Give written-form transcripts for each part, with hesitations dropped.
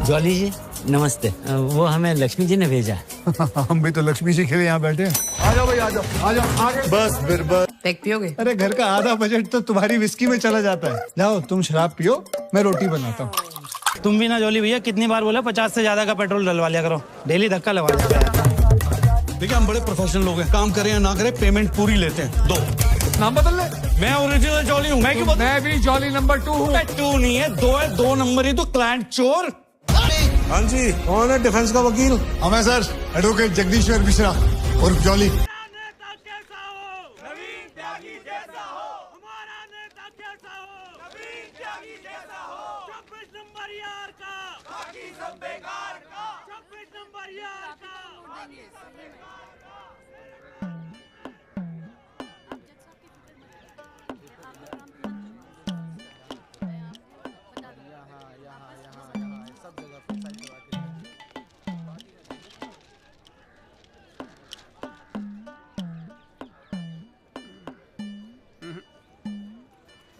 Jolly जी नमस्ते। वो हमें लक्ष्मी जी ने भेजा। हम भी तो लक्ष्मी जी के लिए यहाँ बैठे हैं। आ जाओ भाई, आ जाओ आ जाओ आगे। बस फिर बस। पैक पियोगे? अरे घर का आधा बजट तो तुम्हारी विस्की में चला जाता है। जाओ तुम शराब पियो, मैं रोटी बनाता हूँ। तुम भी ना जॉली भैया, कितनी बार बोला 50 से ज्यादा का पेट्रोल डलवा लिया करो, डेली धक्का लगा देता है। देखिए हम बड़े प्रोफेशनल लोग हैं, काम करें या ना करें पेमेंट पूरी लेते हैं। दो नाम बदल ले। मैं ओरिजिनल जॉली हूँ। मैं क्यों मैं भी जॉली नंबर 2 हूँ। 2 नहीं है, 2 है। 2 नंबर ही तो क्लाइंट चोर। हाँ जी, कौन है डिफेंस का वकील? हमें सर एडवोकेट जगदीश्वर मिश्रा और जॉली।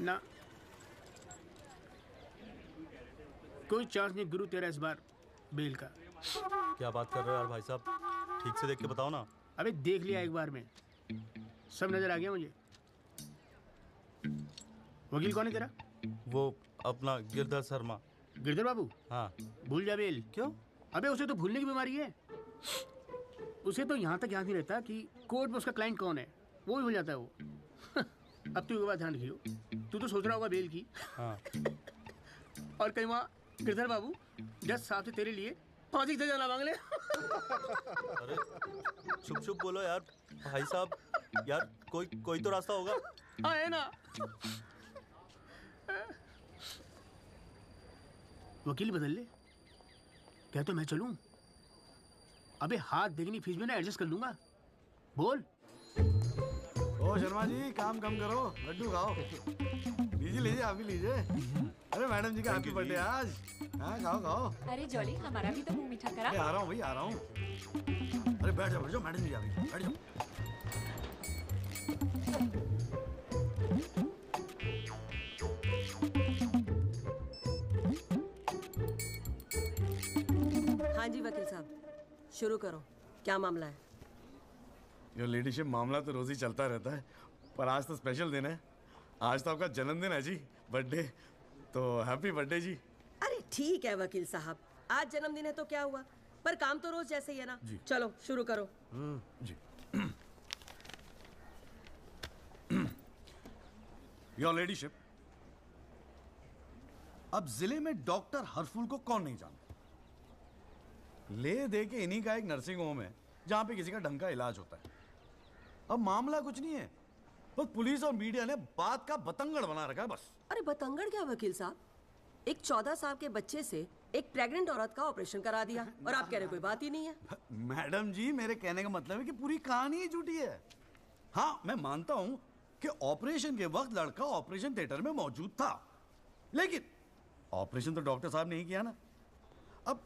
ना कोई चांस नहीं गुरु तेरा इस बार बेल का। क्या बात कर रहे हो यार भाई साहब, ठीक से देख के बताओ ना। अबे देख लिया एक बार में, सब नजर आ गया मुझे। वकील कौन है तेरा? वो अपना गिरधर शर्मा। गिरधर बाबू? हाँ। भूल जा बेल। क्यों? अबे उसे तो भूलने की बीमारी है। उसे तो यहाँ तक याद नहीं रहता कि कोर्ट में उसका क्लाइंट कौन है, वो भी भूल जाता है वो। अब तू एक बात ध्यान रखियो, तू तो सोच रहा होगा बेल की। हाँ। और कहीं वहाँ गिरधर बाबू जज साहब से तेरे लिए फांसी से जाना मांग ले। अरे चुप चुप बोलो यार भाई साहब, यार कोई तो रास्ता होगा। हाँ है ना। वकील बदल ले, क्या तो मैं चलूं? अबे हाथ देखनी फीस में ना एडजस्ट कर लूंगा। बोल। ओ शर्मा जी, काम कम करो, लड्डू खाओ। लीजिए लीजिए, आप भी लीजिए। अरे मैडम जी का हैप्पी बर्थडे आज। हाँ खाओ खाओ। अरे जॉली हमारा भी तो मुंह मीठा करा। आ रहा हूँ भाई, आ रहा हूँ। अरे बैठ जाओ मैडम जी आ गई, बैठ जाओ। हाँ जी वकील साहब, शुरू करो, क्या मामला है? योर लेडीशिप, मामला तो रोज ही चलता रहता है, पर आज तो स्पेशल दिन है। आज तो आपका जन्मदिन है जी, बर्थडे। तो हैप्पी बर्थडे जी। अरे ठीक है वकील साहब, आज जन्मदिन है तो क्या हुआ, पर काम तो रोज जैसे ही है ना। चलो शुरू करो। जी। योर लेडीशिप, अब जिले में डॉक्टर हरफुल को कौन नहीं जानता? ले दे के इन्हीं का एक नर्सिंग होम है जहां पे किसी का ढंग का इलाज होता है। अब मामला कुछ नहीं है, बस पुलिस और मीडिया ने बात का बतंगड़ बना रखा है बस। अरे बतंगड़ क्या वकील साहब, एक 14 साल के बच्चे से एक प्रेग्नेंट औरत का ऑपरेशन करा दिया और आप कह रहे कोई बात ही नहीं है। मैडम जी, मेरे कहने का मतलब है कि पूरी कहानी ही झूठी है। हाँ मैं मानता हूं कि ऑपरेशन के वक्त लड़का ऑपरेशन थिएटर में मौजूद था, लेकिन ऑपरेशन तो डॉक्टर साहब ने ही किया ना। अब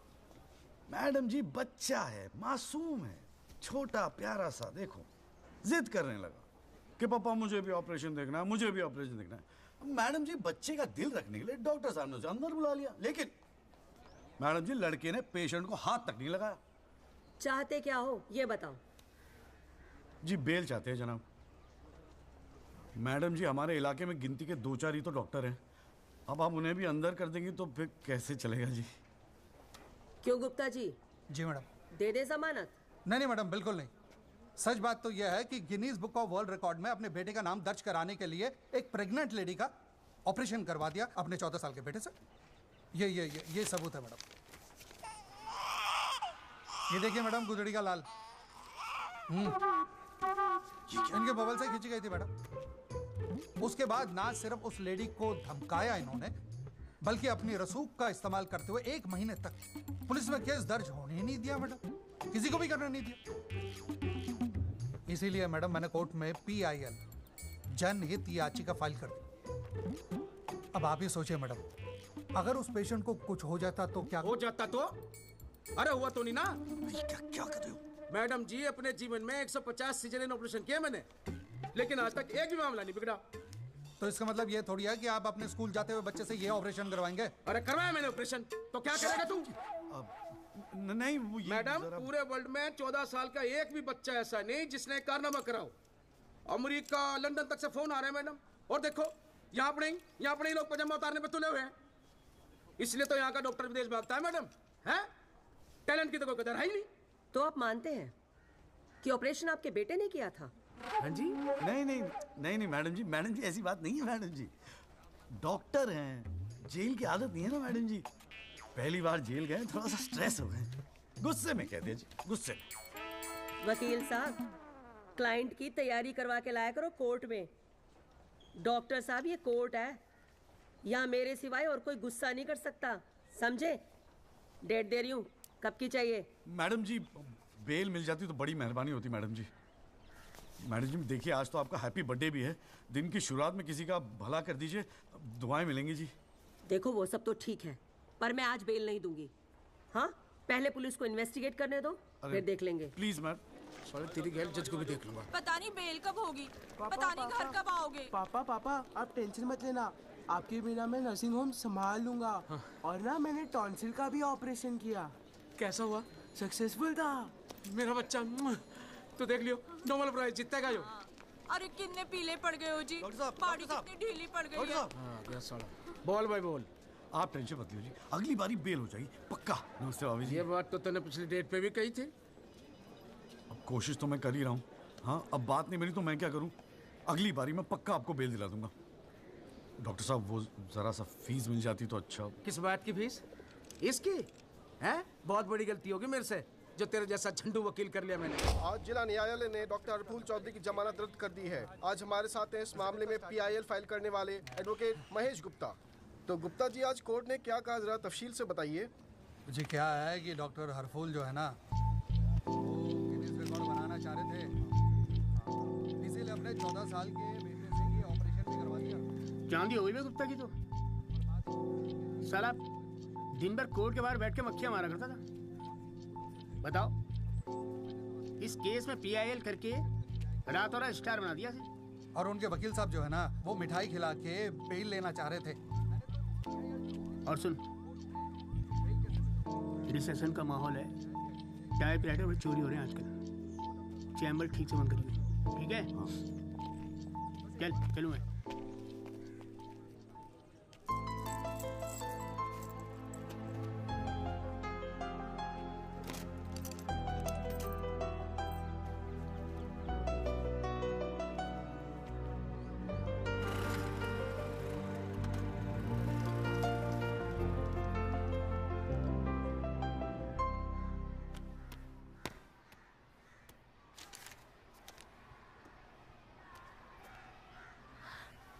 मैडम जी बच्चा है, मासूम है, छोटा प्यारा सा, देखो जिद करने लगा कि पापा मुझे भी ऑपरेशन देखना है, मुझे भी ऑपरेशन देखना है। मैडम जी बच्चे का दिल रखने के लिए डॉक्टर साहब ने उसे अंदर बुला लिया, लेकिन मैडम जी लड़के ने पेशेंट को हाथ तक नहीं लगाया। चाहते क्या हो ये बताओ। जी बेल चाहते हैं जनाब। मैडम जी हमारे इलाके में गिनती के 2-4 ही तो डॉक्टर हैं, अब आप उन्हें भी अंदर कर देंगी तो फिर कैसे चलेगा जी? क्यों गुप्ता जी? जी मैडम। दे दे जमानत? नहीं मैडम, बिल्कुल नहीं। सच बात तो यह है कि Guinness book of world record में अपने बेटे का नाम दर्ज कराने के लिए एक प्रेग्नेंट लेडी का ऑपरेशन करवा दिया अपने 14 साल के बेटे से। ये सबूत है मैडम। ये देखिए मैडम, गुदड़ी का लाल इनके बबल से खींची गई थी मैडम। उसके बाद ना सिर्फ उस लेडी को धमकाया इन्होंने, बल्कि अपनी रसूख का इस्तेमाल करते हुए 1 महीने तक पुलिस में केस दर्ज होने ही नहीं दिया मैडम, किसी को भी करने नहीं दिया। इसीलिए मैडम मैंने कोर्ट में PIL जनहित याचिका फाइल कर दी। अब आप ही सोचिए मैडम, अगर उस पेशेंट को कुछ हो जाता तो क्या हो जाता तो? अरे हुआ तो नहीं ना। क्या कर रहे हो मैडम जी? अपने जीवन में 150 सीजरियन ऑपरेशन किए मैंने, लेकिन आज तक एक भी मामला नहीं बिगड़ा। तो इसका मतलब ये थोड़ी है कि आप अपने स्कूल जाते हुए बच्चे से ये ऑपरेशन करवाएंगे। अरे करवाया मैंने ऑपरेशन, तो क्या करेगा तू? नहीं वो ये मैडम, जरा- पूरे वर्ल्ड में 14 साल का एक भी बच्चा ऐसा नहीं जिसने कारनामा कराओ। अमेरिका, लंदन तक से फोन आ रहे हैं मैडम। और देखो यहाँ पर ही लोग पजामा उतारने पे तुले हुए हैं। इसलिए तो यहाँ का डॉक्टर विदेश भागता है मैडम। है टैलेंट की तो कोई कदर है ही नहीं। तो आप मानते हैं कि ऑपरेशन आपके बेटे ने किया था? हाँ जी। नहीं मैडम जी ऐसी बात नहीं है मैडम जी। डॉक्टर हैं, जेल की आदत नहीं है ना मैडम जी। पहली बार जेल गए, थोड़ा सा स्ट्रेस हो गए, गुस्से में कह दिया जी, गुस्से में। वकील साहब, क्लाइंट की तैयारी करवा के लाया करो कोर्ट में। डॉक्टर साहब, ये कोर्ट है, यहाँ मेरे सिवाय और कोई गुस्सा नहीं कर सकता, समझे? डेट दे रही हूँ, कब की चाहिए? मैडम जी बेल मिल जाती तो बड़ी मेहरबानी होती मैडम जी। मैडम जी देखिए, आज तो आपका हैप्पी बर्थडे भी है, दिन की शुरुआत में किसी का भला कर दीजिए, दुआएं मिलेंगी जी। देखो वो सब तो ठीक है, पर मैं आज बेल नहीं दूंगी। हाँ, पहले पुलिस को इन्वेस्टिगेट करने दो, फिर देख लेंगे। Please ma'am. साले तेरी गैर जज को भी देख लूंगा। पता नहीं बेल कब होगी, पता नहीं घर कब आओगे। पापा आप टेंशन मत लेना, आपके बिना मैं नर्सिंग होम संभाल लूंगा। और ना मैंने टॉन्सिल का भी ऑपरेशन किया। कैसा हुआ? सक्सेसफुल था। मेरा बच्चा तो देख लियो, नोबेल प्राइज जीतेगा यो। अरे कितने पीले पड़ गए हो जी, बाड़ी कितनी ढीली पड़ गई है। बोल भाई बोल। आप टेंशन मत लीजिए जी, अगली बारी बेल हो जाएगी पक्का। नमस्ते भाभी जी। ये बात तो तूने पिछली डेट पे भी कही थी। अब कोशिश तो मैं कर ही रहा हूँ। हाँ, अब बात नहीं मिली तो मैं क्या करूँ? अगली बारी मैं पक्का आपको बेल दिला दूंगा। डॉक्टर साहब वो जरा सा फीस मिल जाती तो अच्छा। किस बात की फीस? इसकी है? बहुत बड़ी गलती होगी मेरे से, जो तेरे जैसा झंडू वकील कर लिया मैंने। आज जिला न्यायालय ने डॉक्टर हरफूल चौधरी की जमानत रद्द कर दी है। आज हमारे साथ हैं इस मामले में PIL फाइल करने वाले एडवोकेट महेश गुप्ता। तो गुप्ता जी, आज कोर्ट ने क्या कहा, जरा तफसील से बताइए। जी क्या है कि डॉक्टर हरफूल जो है ना, वो गिनीज रिकॉर्ड बनाना चाह रहे थे, इसीलिए अपने 14 साल के बेटे से ये ऑपरेशन भी करवा दिया। चांदी हो गई गुप्ता की तो। साला दिन भर कोर्ट के बाहर बैठ के मक्खियां मारा करता था। बताओ, इस केस में PIL करके रातों रात स्टार बना दिया से। और उनके वकील साहब जो है ना, वो मिठाई खिला के बेल लेना चाह रहे थे। और सुन, रिसेशन का माहौल है, टाइपराइटर में चोरी हो रहे हैं आजकल। चैम्बर ठीक से बंद करिए, ठीक है? चलूँ मैं।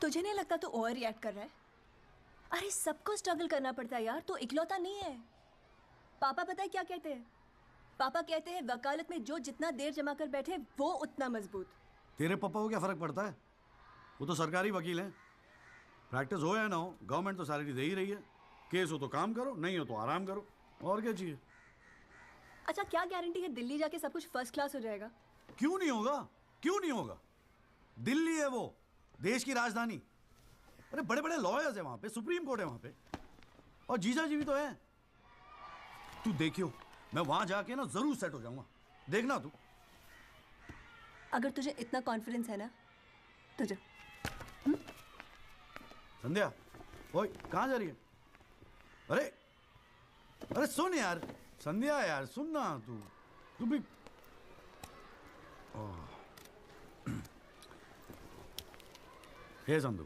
तुझे नहीं लगता तू ओवर रिएक्ट कर रहा है? अरे सबको स्ट्रगल करना पड़ता है यार, तो इकलौता नहीं है। पापा पता है क्या कहते हैं? पापा कहते हैं वकालत में जो जितना देर जमा कर बैठे वो उतना मजबूत। तेरे पापा को क्या फर्क पड़ता है? वो तो सरकारी वकील हैं। प्रैक्टिस हो या ना हो, गवर्नमेंट तो सैलरी दे ही रही है। केस हो तो काम करो, नहीं हो तो आराम करो, और क्या चाहिए? अच्छा, क्या गारंटी है दिल्ली जाके सब कुछ फर्स्ट क्लास हो जाएगा? क्यों नहीं होगा? क्यों नहीं होगा? दिल्ली है वो, देश की राजधानी। अरे बड़े बड़े लॉयर्स है वहां पे, सुप्रीम कोर्ट है वहां पे, और जीजा जी भी तो है। तू देखियो, मैं वहां जाके ना जरूर सेट हो जाऊंगा, देखना तू। अगर तुझे इतना कॉन्फिडेंस है ना, तुझे। संध्या, ओए कहां जा रही है? अरे अरे सुन यार, संध्या यार सुन ना, तू भी। हे संधू,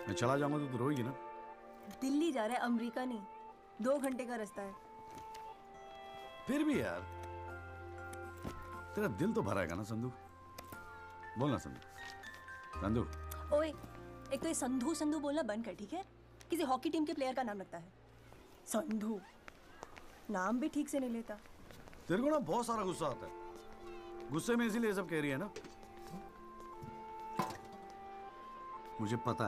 मैं चला जाऊंगा तो तू रोएगी ना? दिल्ली जा रहा है, अमेरिका नहीं। 2 घंटे का रास्ता है। फिर भी यार, तेरा दिल तो भराएगा ना संधू? बोल ना संधू। संधू ओए, एक तो ये संधू संधू बोलना बंद कर, ठीक है? किसी हॉकी टीम के प्लेयर का नाम लगता है संधू, नाम भी ठीक से नहीं लेता। तेरे को ना बहुत सारा गुस्सा आता है, गुस्से में इसीलिए सब कह रही है ना? मुझे पता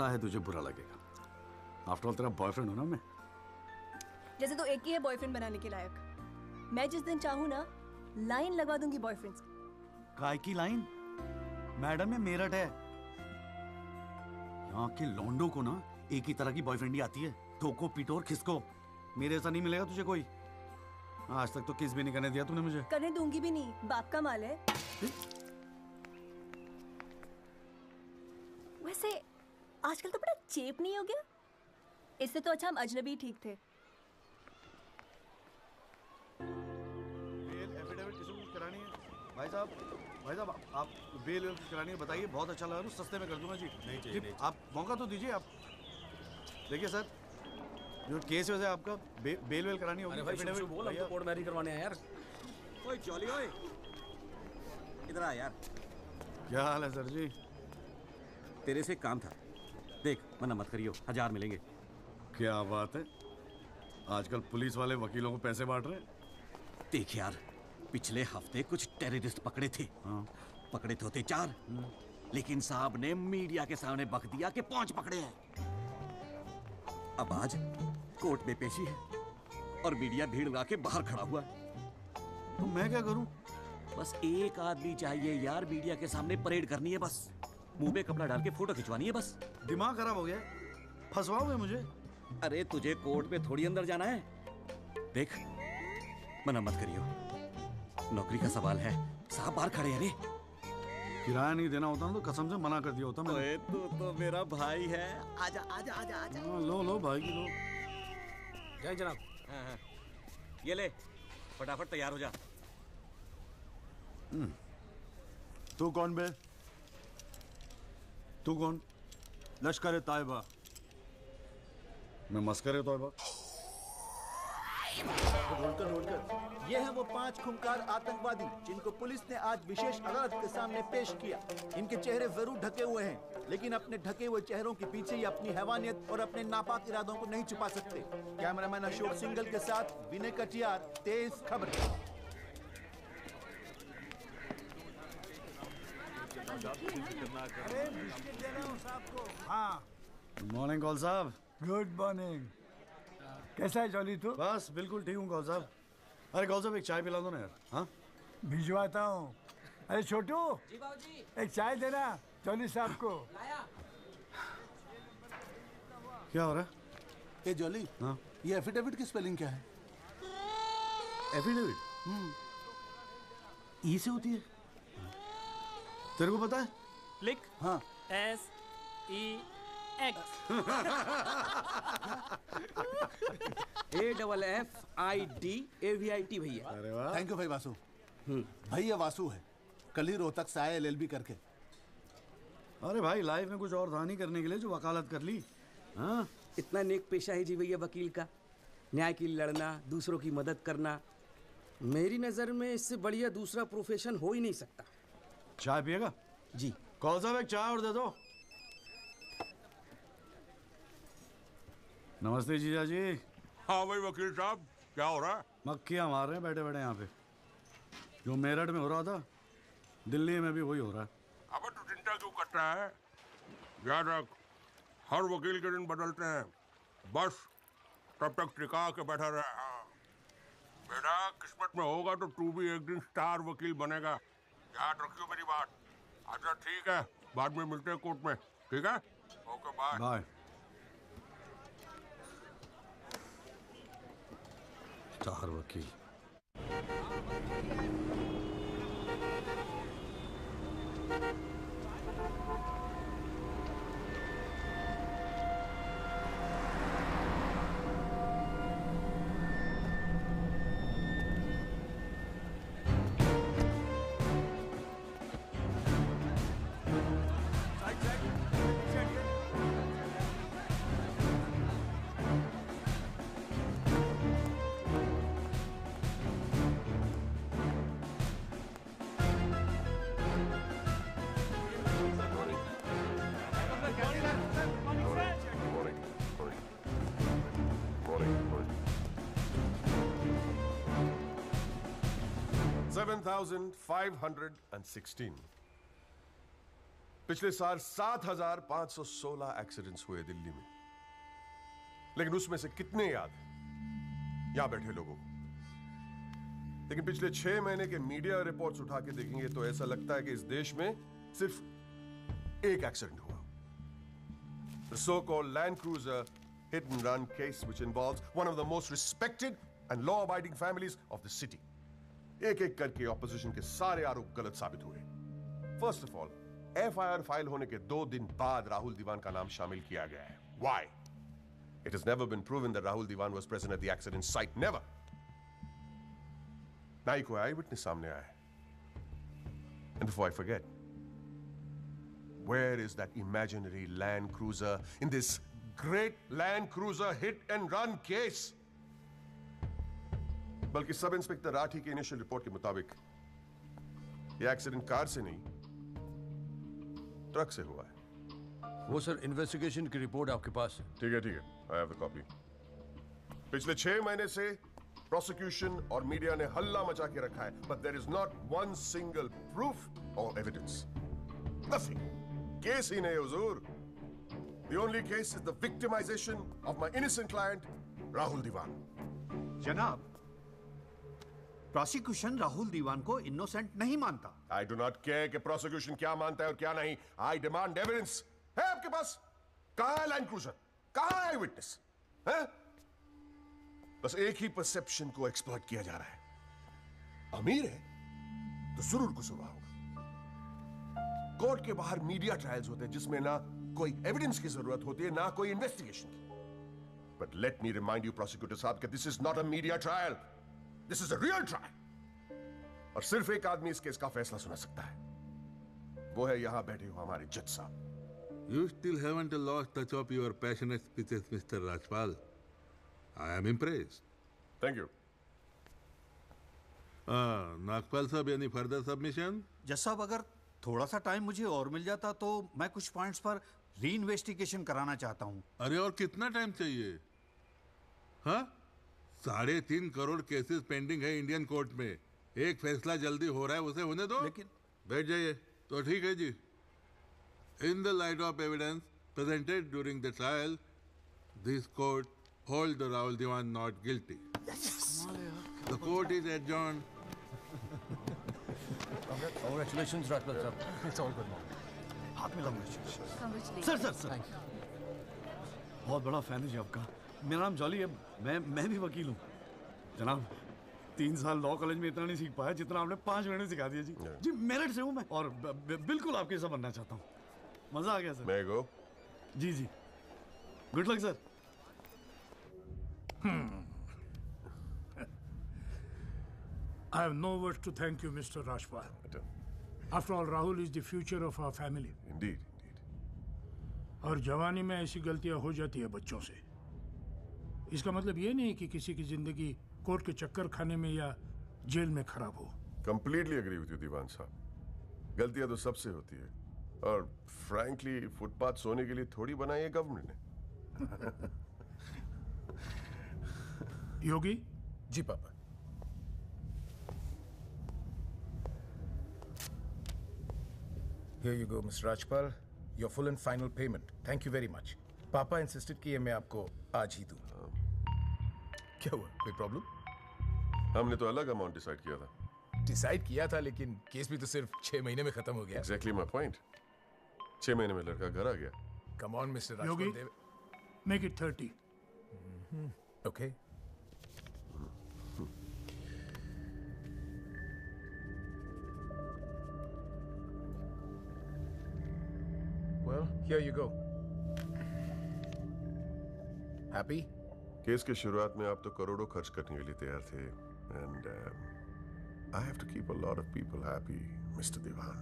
है तुझे बुरा लगेगा। आफ्टर ऑल तेरा बॉयफ्रेंड हूं ना मैं। जैसे तो एक ही है बॉयफ्रेंड बनाने के लायक। मैं जिस दिन चाहूँ ना, लाइन लगवा दूंगी बॉयफ्रेंड्स। काय की लाइन? मैडम ने मेरठ है। यहाँ के लौंडों को ना एक ही तरह की बॉयफ्रेंड ही आती है, ठोको पीटो और खिसको। मेरे ऐसा नहीं मिलेगा तुझे कोई। आज तक तो किस भी नहीं करने दिया तूने मुझे। करने दूंगी भी नहीं, बाप का माल है। वैसे आजकल तो बड़ा चेप नहीं हो गया? इससे तो अच्छा हम अजनबी ठीक थे। बेल एफिडेविट किसी को करानी है? भाई साहब आप बेल करानी है बताइए, बहुत अच्छा लगा, सस्ते में कर दूंगा जी। नहीं चाहिए। आप मौका तो दीजिए। आप देखिए सर, जो केस है आपका बेल वेल करानी होगी। अरे भाई शुभ बोल, हम तो कोर्ट मैरिज करवाने हैं यार। ओए चौली ओए, इधर आ यार। क्या हाल है सर जी? तेरे से काम था, देख मना मत करियो, 1000 मिलेंगे। क्या बात है, आजकल पुलिस वाले वकीलों को पैसे बांट रहे हैं। देख यार, पिछले हफ्ते कुछ टेररिस्ट पकड़े थे। हाँ। पकड़े तो थे 4, लेकिन साहब ने मीडिया के सामने बक दिया कि 5 पकड़े हैं। अब आज कोर्ट में पेशी है और मीडिया भीड़ लगा के बाहर खड़ा हुआ है। तो मैं क्या करूं? बस एक आदमी चाहिए यार, मीडिया के सामने परेड करनी है बस, मुंह पे कपड़ा डाल के फोटो खिंचवानी है बस। दिमाग खराब हो गया, फंसवाओगे मुझे? अरे तुझे कोर्ट में थोड़ी अंदर जाना है। देख मना मत करियो, नौकरी का सवाल है, साहब बाहर खड़े हैं। रे किराया नहीं देना होता ना तो कसम से मना कर दिया होता मैंने। तू तो मेरा भाई है, आजा आजा आजा आजा। लो भाई की लो। जय जनाब। हाँ। ये ले, फटाफट तैयार हो जा। तू कौन बे? तू कौन? लश्कर तायबा। मैं मस्कर तौबा। ये हैं वो 5 खूंखार आतंकवादी जिनको पुलिस ने आज विशेष अदालत के सामने पेश किया। इनके चेहरे जरूर ढके हुए हैं, लेकिन अपने ढके हुए चेहरों के पीछे ये अपनी हैवानियत और अपने नापाक इरादों को नहीं छुपा सकते। कैमरामैन अशोक सिंगल के साथ विनय कटियार, तेज खबरें। गुड मॉर्निंग कौल साहब। Good morning. कैसा है जॉली तू? बस बिल्कुल ठीक हूँ कौल साहब। अरे कौल साहब एक चाय पिला दो ना यार। हाँ भिजवाता हूँ। अरे छोटू, जी बाबूजी। एक चाय देना जॉली साहब को। लाया। क्या हो रहा है? ए जॉली, हाँ ये एफिडेविट की स्पेलिंग क्या है? एफिडेविट ई से होती है, तेरे को पता है? लिख। हाँ SEX। AFFIDAVIT भैया। अरे वाह, थैंक यू भाई वासु। भैया वासु है, कल ही रोहतक से आया LLB करके। अरे भाई लाइफ में कुछ और था नहीं करने के लिए जो वकालत कर ली। हाँ इतना नेक पेशा है जी भैया वकील का, न्याय के लिए लड़ना, दूसरों की मदद करना। मेरी नज़र में इससे बढ़िया दूसरा प्रोफेशन हो ही नहीं सकता। चाय पिएगा? जी। कौन साहब एक चाय और दे दो। नमस्ते जीजा जी। हाँ भाई वकील साहब, क्या हो रहा है? मक्खियाँ मार रहे हैं बैठे बैठे यहाँ पे। जो मेरठ में हो रहा था दिल्ली में भी वही हो रहा है। अबे तू चिंता क्यों करता है? याद रख, हर वकील के दिन बदलते हैं, बस तब तक टिका के बैठा रहे। हाँ। बेटा किस्मत में होगा तो तू भी एक दिन स्टार वकील बनेगा, याद रखियो मेरी बात। अच्छा ठीक है, बाद में मिलते हैं कोर्ट में, ठीक है? Okay bye. बाय। स्टार वकील। $7,516। पिछले साल 7,516 एक्सीडेंट्स हुए दिल्ली में, लेकिन उसमें से कितने याद यहां बैठे लोगों को? लेकिन पिछले 6 महीने के मीडिया रिपोर्ट्स उठा के देखेंगे तो ऐसा लगता है कि इस देश में सिर्फ एक एक्सीडेंट हुआ. The so-called Land Cruiser hit and run case which involves one of the most respected and law-abiding families of the city. एक-एक करके ऑपोजिशन के सारे आरोप गलत साबित हुए. First of all, FIR file होने के 2 दिन बाद राहुल दीवान का नाम शामिल किया गया है. Why? It has never been proven that Rahul Diwan was present at the accident site. Never. ना ही कोई आई विटनेस सामने आया है. And before I forget, where is that imaginary Land Cruiser in this great Land Cruiser hit and run case? बल्कि sub inspector Rathi की initial report के मुताबिक ये एक्सीडेंट कार से नहीं ट्रक से हुआ है. वो सर इन्वेस्टिगेशन की रिपोर्ट आपके पास है. ठीक है, आई हैव द कॉपी. पिछले 6 महीने से प्रोसिक्यूशन और मीडिया ने हल्ला मचा के रखा है, but there is not one single proof और एविडेंस. नथिंग. केस ही नहीं हुजूर. The only case is the victimisation of my innocent client Rahul Diwan. जनाब, प्रोसिक्यूशन राहुल दीवान को इनोसेंट नहीं मानता. आई डू नॉट केयर कि प्रोसिक्यूशन क्या मानता है और क्या नहीं. I demand evidence. है आपके पास? कहां है लैंड क्रूजर? कहां है विटनेस? है? बस एक ही परसेप्शन को एक्सप्लॉइट किया जा रहा है. अमीर है तो जरूर कसूरवार होगा. कोर्ट के बाहर मीडिया ट्रायल्स होते हैं जिसमें ना कोई एविडेंस की जरूरत होती है ना कोई इन्वेस्टिगेशन की. But let me remind you prosecutor साहब कि this is not a media trial. This is a real trial. और सिर्फ एक आदमी इस केस का फैसला सुना सकता है. वो है यहां बैठे हो हमारे जज साहब. You still haven't lost touch of your passionate speeches, Mr. Rajpal. I am impressed. Thank you. Nagpal साहब, any further submission? जज साहब, अगर थोड़ा सा टाइम मुझे और मिल जाता तो मैं कुछ पॉइंट्स पर री इन्वेस्टिगेशन कराना चाहता हूँ. अरे और कितना टाइम चाहिए? हाँ, 3.5 करोड़ केसेस पेंडिंग है इंडियन कोर्ट में. एक फैसला जल्दी हो रहा है, उसे होने दो. लेकिन बैठ जाइए. तो ठीक है जी. In the light of evidence presented during the trial, this court holds the Rahul Diwan not guilty. Yes. The court is adjourned. Congratulations, Rajpal sir. It's all good now. हाथ में Congratulations. सर. बहुत बड़ा fan है जी आपका. मेरा नाम jolly है. मैं भी वकील हूँ. जनाब, 3 साल लॉ कॉलेज में इतना नहीं सीख पाया जितना आपने 5 महीने सिखा दिया जी. जी मेरिट से हूँ मैं और बिल्कुल आपके जैसा बनना चाहता हूँ. मजा आ गया सर. May I go? जी. Good luck sir. I have no words to thank you, Mr. Rajpal. After all, Rahul is the future of our family. Indeed. और जवानी में ऐसी गलतियां हो जाती है बच्चों से. इसका मतलब ये नहीं कि किसी की जिंदगी कोर्ट के चक्कर खाने में या जेल में खराब हो. Completely agree with you, दीवान साहब. गलतियां तो सबसे होती है. और फ्रैंकली फुटपाथ सोने के लिए थोड़ी बनाई है गवर्नमेंट ने. योगी जी पापा. Here you go, Mr. Rajpal. Your full and final payment. Thank you very much. पापा इंसिस्टेड किए मैं आपको आज ही दूं. क्या हुआ? कोई प्रॉब्लम? हमने तो अलग अमाउंट डिसाइड किया था. डिसाइड किया था, लेकिन केस भी तो सिर्फ 6 महीने में खत्म हो गया. Exactly my point. 6 महीने में लड़का घर आ गया. Come on, Mr. Rajpal. Yogi, make it 30. Okay. Well, here you go. Happy? Case के शुरुआत में आप तो करोड़ों खर्च करने के लिए तैयार थे. And I have to keep a lot of people happy, Mr. Diwan.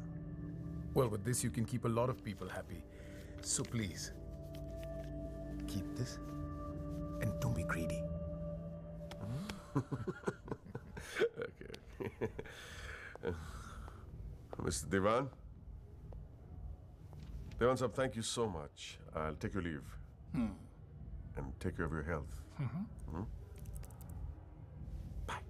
Well, with this you can keep a lot of people happy. So please, keep this and don't be greedy. Okay. Mr. Diwan? Diwan sahab, thank you so much. I'll take your leave. And take care of your health. Bye.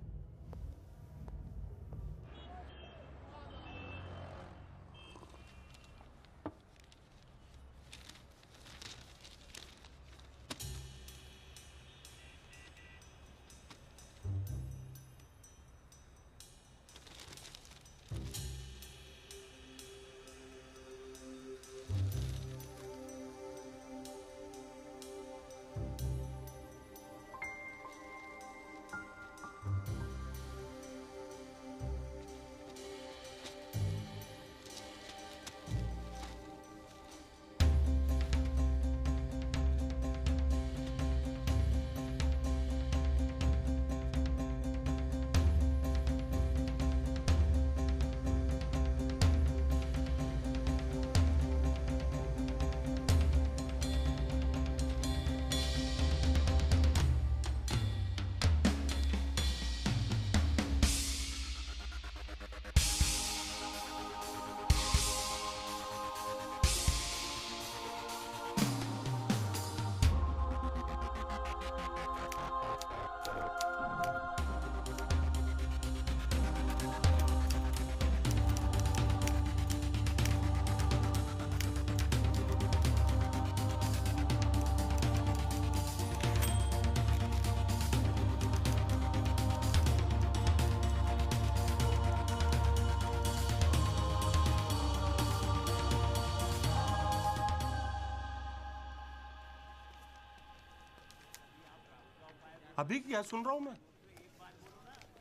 अभी क्या सुन रहा हूं मैं?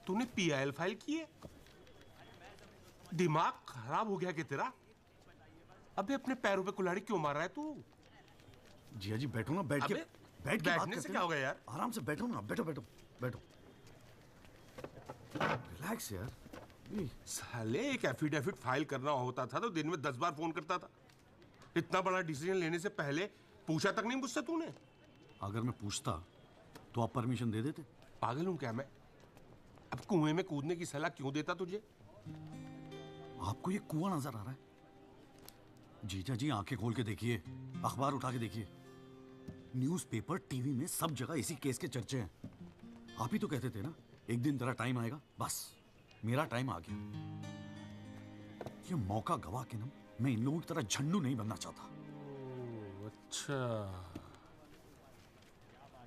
तूने PIL file की है? दिमाग खराब हो गया कि तेरा? अबे अपने पैरों पे कुल्हाड़ी क्यों मार रहा है तू? जिया जी बैठो ना, बैठ के अबे, बैठ के बात बैठने से करते क्या हैं। हो गया यार? आराम से बैठो ना, बैठो बैठो बैठो। रिलैक्स यार। साले एक एफिडेविट फाइल करना होता था तो दिन में 10 बार फोन करता था। इतना बड़ा डिसीजन लेने से पहले पूछा तक नहीं मुझसे तूने? अगर मैं पूछता तो आप परमिशन दे देते? पागल हूं क्या मैं? अब कुएं में कूदने की सलाह क्यों देता तुझे? आपको ये कुआं नजर आ रहा है? जीजा जी आंखें खोल के देखिए, अखबार उठा के देखिए, न्यूज़पेपर, टीवी में सब जगह इसी केस के चर्चे हैं। आप ही तो कहते थे ना, एक दिन तेरा टाइम आएगा। बस मेरा टाइम आ गया। ये मौका गवा के ना मैं इन लोगों की तरह झंडू नहीं बनना चाहता। अच्छा,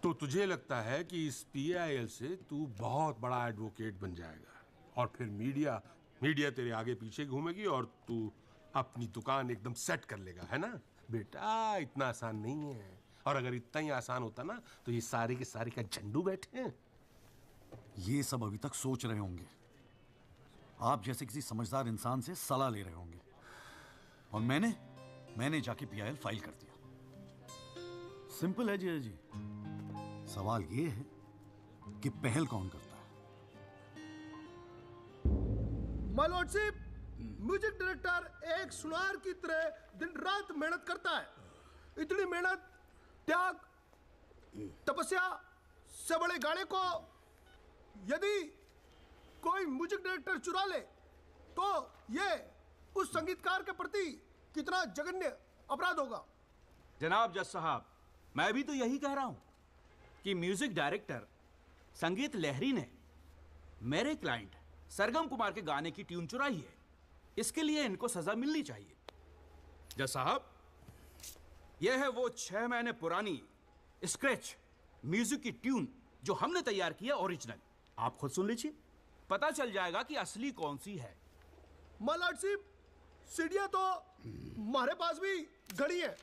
तो तुझे लगता है कि इस पीआईएल से तू बहुत बड़ा एडवोकेट बन जाएगा और फिर मीडिया तेरे आगे पीछे घूमेगी और तू अपनी दुकान एकदम सेट कर लेगा, है ना? बेटा इतना आसान नहीं है, और अगर इतना ही आसान होता ना तो ये सारे के सारे का झंडू बैठे हैं। ये सब अभी तक सोच रहे होंगे, आप जैसे किसी समझदार इंसान से सलाह ले रहे होंगे, और मैंने जाके पीआईएल फाइल कर दिया। सिंपल है जी। सवाल ये है कि पहल कौन करता है? माय लॉर्डशिप, म्यूजिक डायरेक्टर एक सुनार की तरह दिन रात मेहनत करता है। इतनी मेहनत, त्याग, तपस्या से बड़े गाने को यदि कोई म्यूजिक डायरेक्टर चुरा ले तो ये उस संगीतकार के प्रति कितना जघन्य अपराध होगा। जनाब जज साहब, मैं भी तो यही कह रहा हूं कि म्यूजिक डायरेक्टर संगीत लहरी ने मेरे क्लाइंट सरगम कुमार के गाने की ट्यून चुराई है। इसके लिए इनको सजा मिलनी चाहिए। जज साहब, यह है वो 6 महीने पुरानी स्क्रैच म्यूजिक की ट्यून जो हमने तैयार की है, ओरिजिनल। आप खुद सुन लीजिए, पता चल जाएगा कि असली कौन सी है। माय लॉर्डशिप, सीढ़ियां तो हमारे पास भी घड़ी है।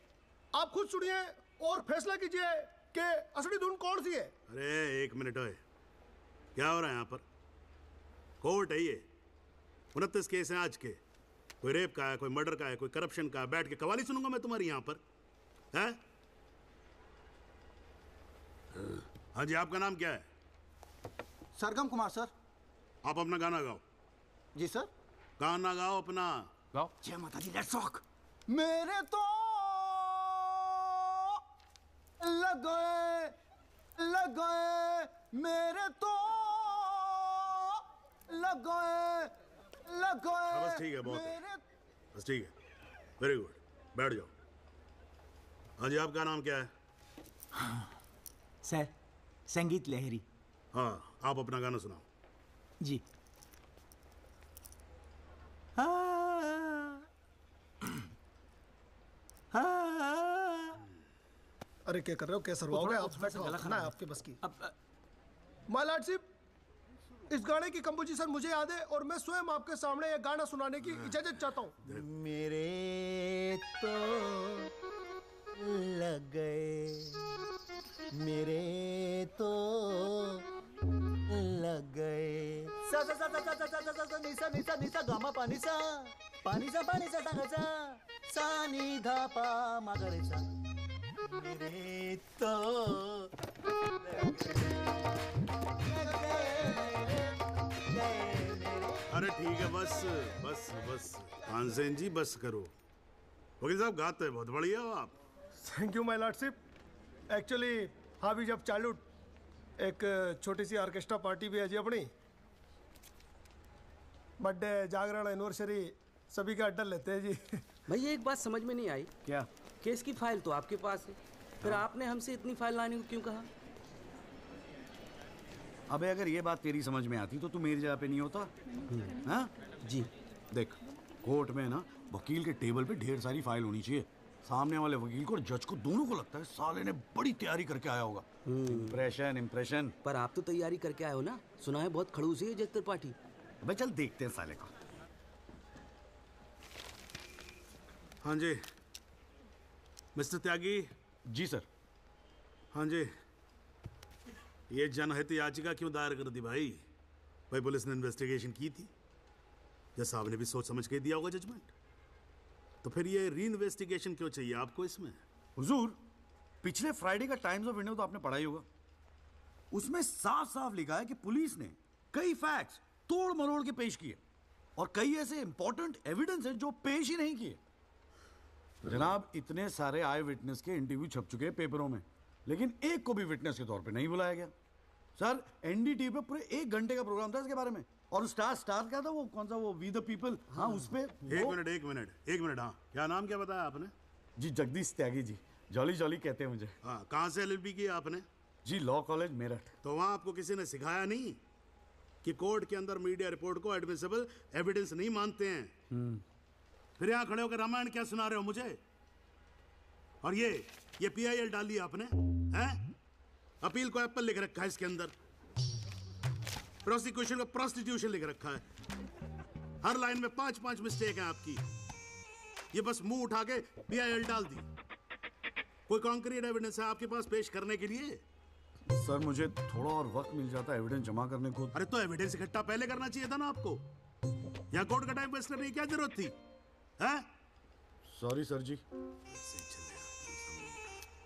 आप खुद सुनिए और फैसला कीजिए कि असली धुन कौन सी है। अरे एक मिनट है, क्या हो रहा है यहाँ पर? कोर्ट है ये, 29 केस हैं आज के। कोई रेप का है, कोई मर्डर का है, कोई करप्शन का है। बैठ के कवाली सुनूंगा मैं तुम्हारी यहाँ पर, है? हाँ जी, आपका नाम क्या है? सरगम कुमार सर। आप अपना गाना गाओ। जी सर। गाना गाओ अपना। गाओ। जय माता दी, लेट्स रॉक। मेरे तो लग गए मेरे तो लग गए। बस ठीक है, बहुत है। बस ठीक है, वेरी गुड, बैठ जाओ। हाँ जी, आपका नाम क्या है? सर, संगीत लहरी। हाँ, आप अपना गाना सुनाओ। जी। अरे क्या कर रहे हो, क्या सरवाओगे आप? खाना है आपके बस की। माय लॉर्डशिप, इस गाने की कंपोजिशन मुझे याद है और मैं स्वयं आपके सामने ये गाना सुनाने की इजाजत चाहता हूँ। मेरे तो लग गए, मेरे तो लग गए। सा सा सा सा सा सा सा सा निसा निसा निसा गामा पानी सा सा सा नी धा पा मा गा रे सा। मेरे तो अरे ठीक है, बस बस बस तानसेन जी, बस करो। वकील साहब, गाते हैं बहुत बढ़िया हो आप। Thank you my lordship. Actually हाँ भी जब चाइल्डहुड एक छोटी सी ऑर्केस्ट्रा पार्टी भी है जी अपनी। बर्थडे, जागरण, एनिवर्सरी सभी का अड्डा लेते हैं जी। भैया एक बात समझ में नहीं आई। क्या? केस की फाइल तो आपके पास है, फिर आपने हमसे इतनी फाइल लाने को क्यों कहा? अबे अगर ये बात तेरी समझ में आती तो तू मेरी जगह पे नहीं होता। हाँ जी। देख, कोर्ट में ना वकील के टेबल पे ढेर सारी फाइल होनी चाहिए। सामने वाले वकील को और जज को दोनों को लगता है साले ने बड़ी तैयारी करके आया होगा। इम्प्रेशन। पर आप तो तैयारी करके आए हो ना, सुना है बहुत खड़ूस है जज त्रिपाठी। भाई चल देखते हैं साले को। हाँ जी मिस्टर त्यागी। जी सर। हाँ जी, ये जनहित याचिका क्यों दायर कर दी भाई? भाई पुलिस ने इन्वेस्टिगेशन की थी, जज साहब ने भी सोच समझ के दिया होगा जजमेंट, तो फिर ये री इन्वेस्टिगेशन क्यों चाहिए आपको इसमें? हुजूर, पिछले फ्राइडे का टाइम्स ऑफ इंडिया तो आपने पढ़ा ही होगा। उसमें साफ साफ लिखा है कि पुलिस ने कई फैक्ट्स तोड़ मरोड़ के पेश किए और कई ऐसे इंपॉर्टेंट एविडेंस हैं जो पेश ही नहीं किए। जनाब, इतने सारे आई विटनेस के इंटरव्यू छप चुके हैं पेपरों में, लेकिन एक को भी विटनेस के तौर पे नहीं बुलाया गया। सर, एनडीटीवी पे पूरे 1 घंटे का प्रोग्राम था इसके बारे में, और स्टार क्या था वो, कौन सा वो, वी द पीपल, हाँ उस पे एक मिनट, हाँ क्या नाम क्या बताया आपने? जी जगदीश त्यागी जी, जॉली जॉली कहते हैं मुझे। हाँ, कहाँ से एलएलबी की आपने? जी लॉ कॉलेज मेरठ। तो वहाँ आपको किसी ने सिखाया नहीं कि कोर्ट के अंदर मीडिया रिपोर्ट को एडमिसिबल एविडेंस नहीं मानते हैं? फिर यहाँ खड़े होकर रामायण क्या सुना रहे हो मुझे? और ये पीआईएल डाल दिया आपने, हैं? अपील को एप्पल लिख रखा है इसके अंदर, प्रोसिक्यूशन को प्रोस्टिट्यूशन लिख रखा है। हर लाइन में 5-5 मिस्टेक है आपकी। ये बस मुंह उठा के पीआईएल डाल दी। कोई कॉन्क्रीट एविडेंस है आपके पास पेश करने के लिए? सर, मुझे थोड़ा और वक्त मिल जाता है एविडेंस जमा करने को। अरे तो एविडेंस इकट्ठा पहले करना चाहिए था ना आपको। यहाँ कोर्ट का टाइम वेस्ट करने की क्या जरूरत थी, हैं? सॉरी सर जी।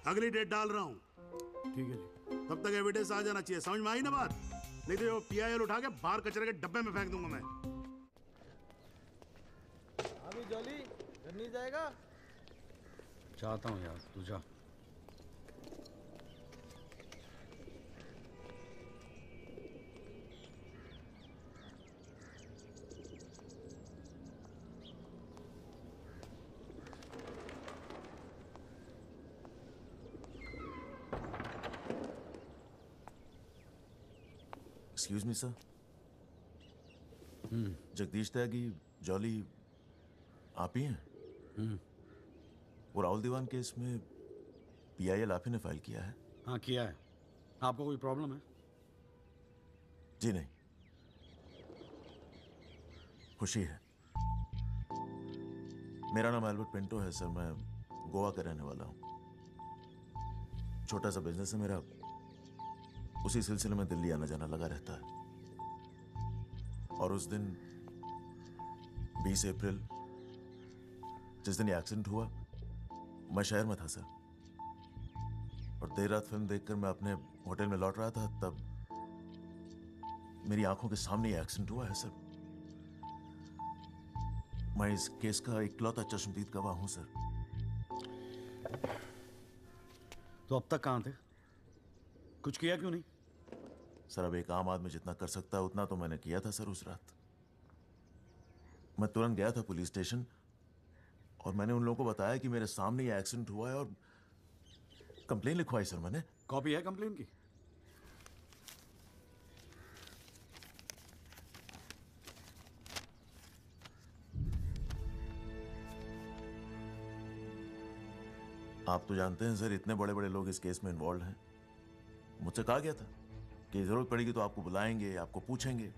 अगली डेट डाल रहा हूँ। ठीक है जी। तब तक एविडेंस आ जाना चाहिए, समझ में आई ना बात? नहीं तो पीआईएल उठा के बाहर कचरे के डब्बे में फेंक दूंगा मैं। अभी जॉली घर नहीं जाएगा? चाहता हूँ यार, तू जा। Excuse me sir. Jagdish Tyagi, Jolly आप ही हैं? वो राहुल दीवान केस में पीआईएल आप ही ने फाइल किया है? हाँ किया है। आपको कोई प्रॉब्लम है? जी नहीं, खुशी है। मेरा नाम एल्बर्ट पिंटो है सर, मैं गोवा का रहने वाला हूँ। छोटा सा बिजनेस है मेरा, उसी सिलसिले में दिल्ली आना जाना लगा रहता है। और उस दिन 20 अप्रैल जिस दिन ये एक्सीडेंट हुआ, मैं शहर में था सर, और देर रात फिल्म देखकर मैं अपने होटल में लौट रहा था, तब मेरी आंखों के सामने ये एक्सीडेंट हुआ है सर। मैं इस केस का इकलौता चश्मदीद गवाह हूं सर। तो अब तक कहां थे? कुछ किया क्यों नहीं? सर, अब एक आम आदमी जितना कर सकता है उतना तो मैंने किया था सर। उस रात मैं तुरंत गया था पुलिस स्टेशन और मैंने उन लोगों को बताया कि मेरे सामने ये एक्सीडेंट हुआ है, और कंप्लेन लिखवाई सर मैंने। कॉपी है कंप्लेन की? आप तो जानते हैं सर, इतने बड़े बड़े लोग इस केस में इन्वॉल्व हैं। मुझसे कहा गया था कि जरूरत पड़ेगी तो आपको बुलाएंगे, आपको पूछेंगे,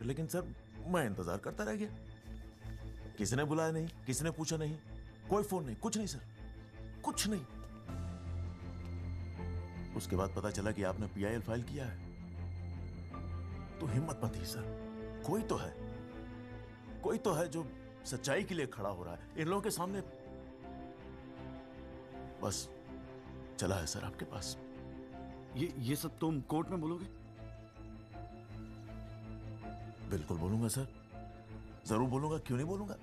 लेकिन सर मैं इंतजार करता रह गया। किसी ने बुलाया नहीं, किसी ने पूछा नहीं, कोई फोन नहीं, कुछ नहीं सर, कुछ नहीं। उसके बाद पता चला कि आपने पीआईएल फाइल किया है, तो हिम्मत मत ही सर। कोई तो है जो सच्चाई के लिए खड़ा हो रहा है इन लोगों के सामने। बस चला है सर आपके पास। ये सब तुम कोर्ट में बोलोगे? बिल्कुल बोलूंगा सर, जरूर बोलूंगा, क्यों नहीं बोलूंगा।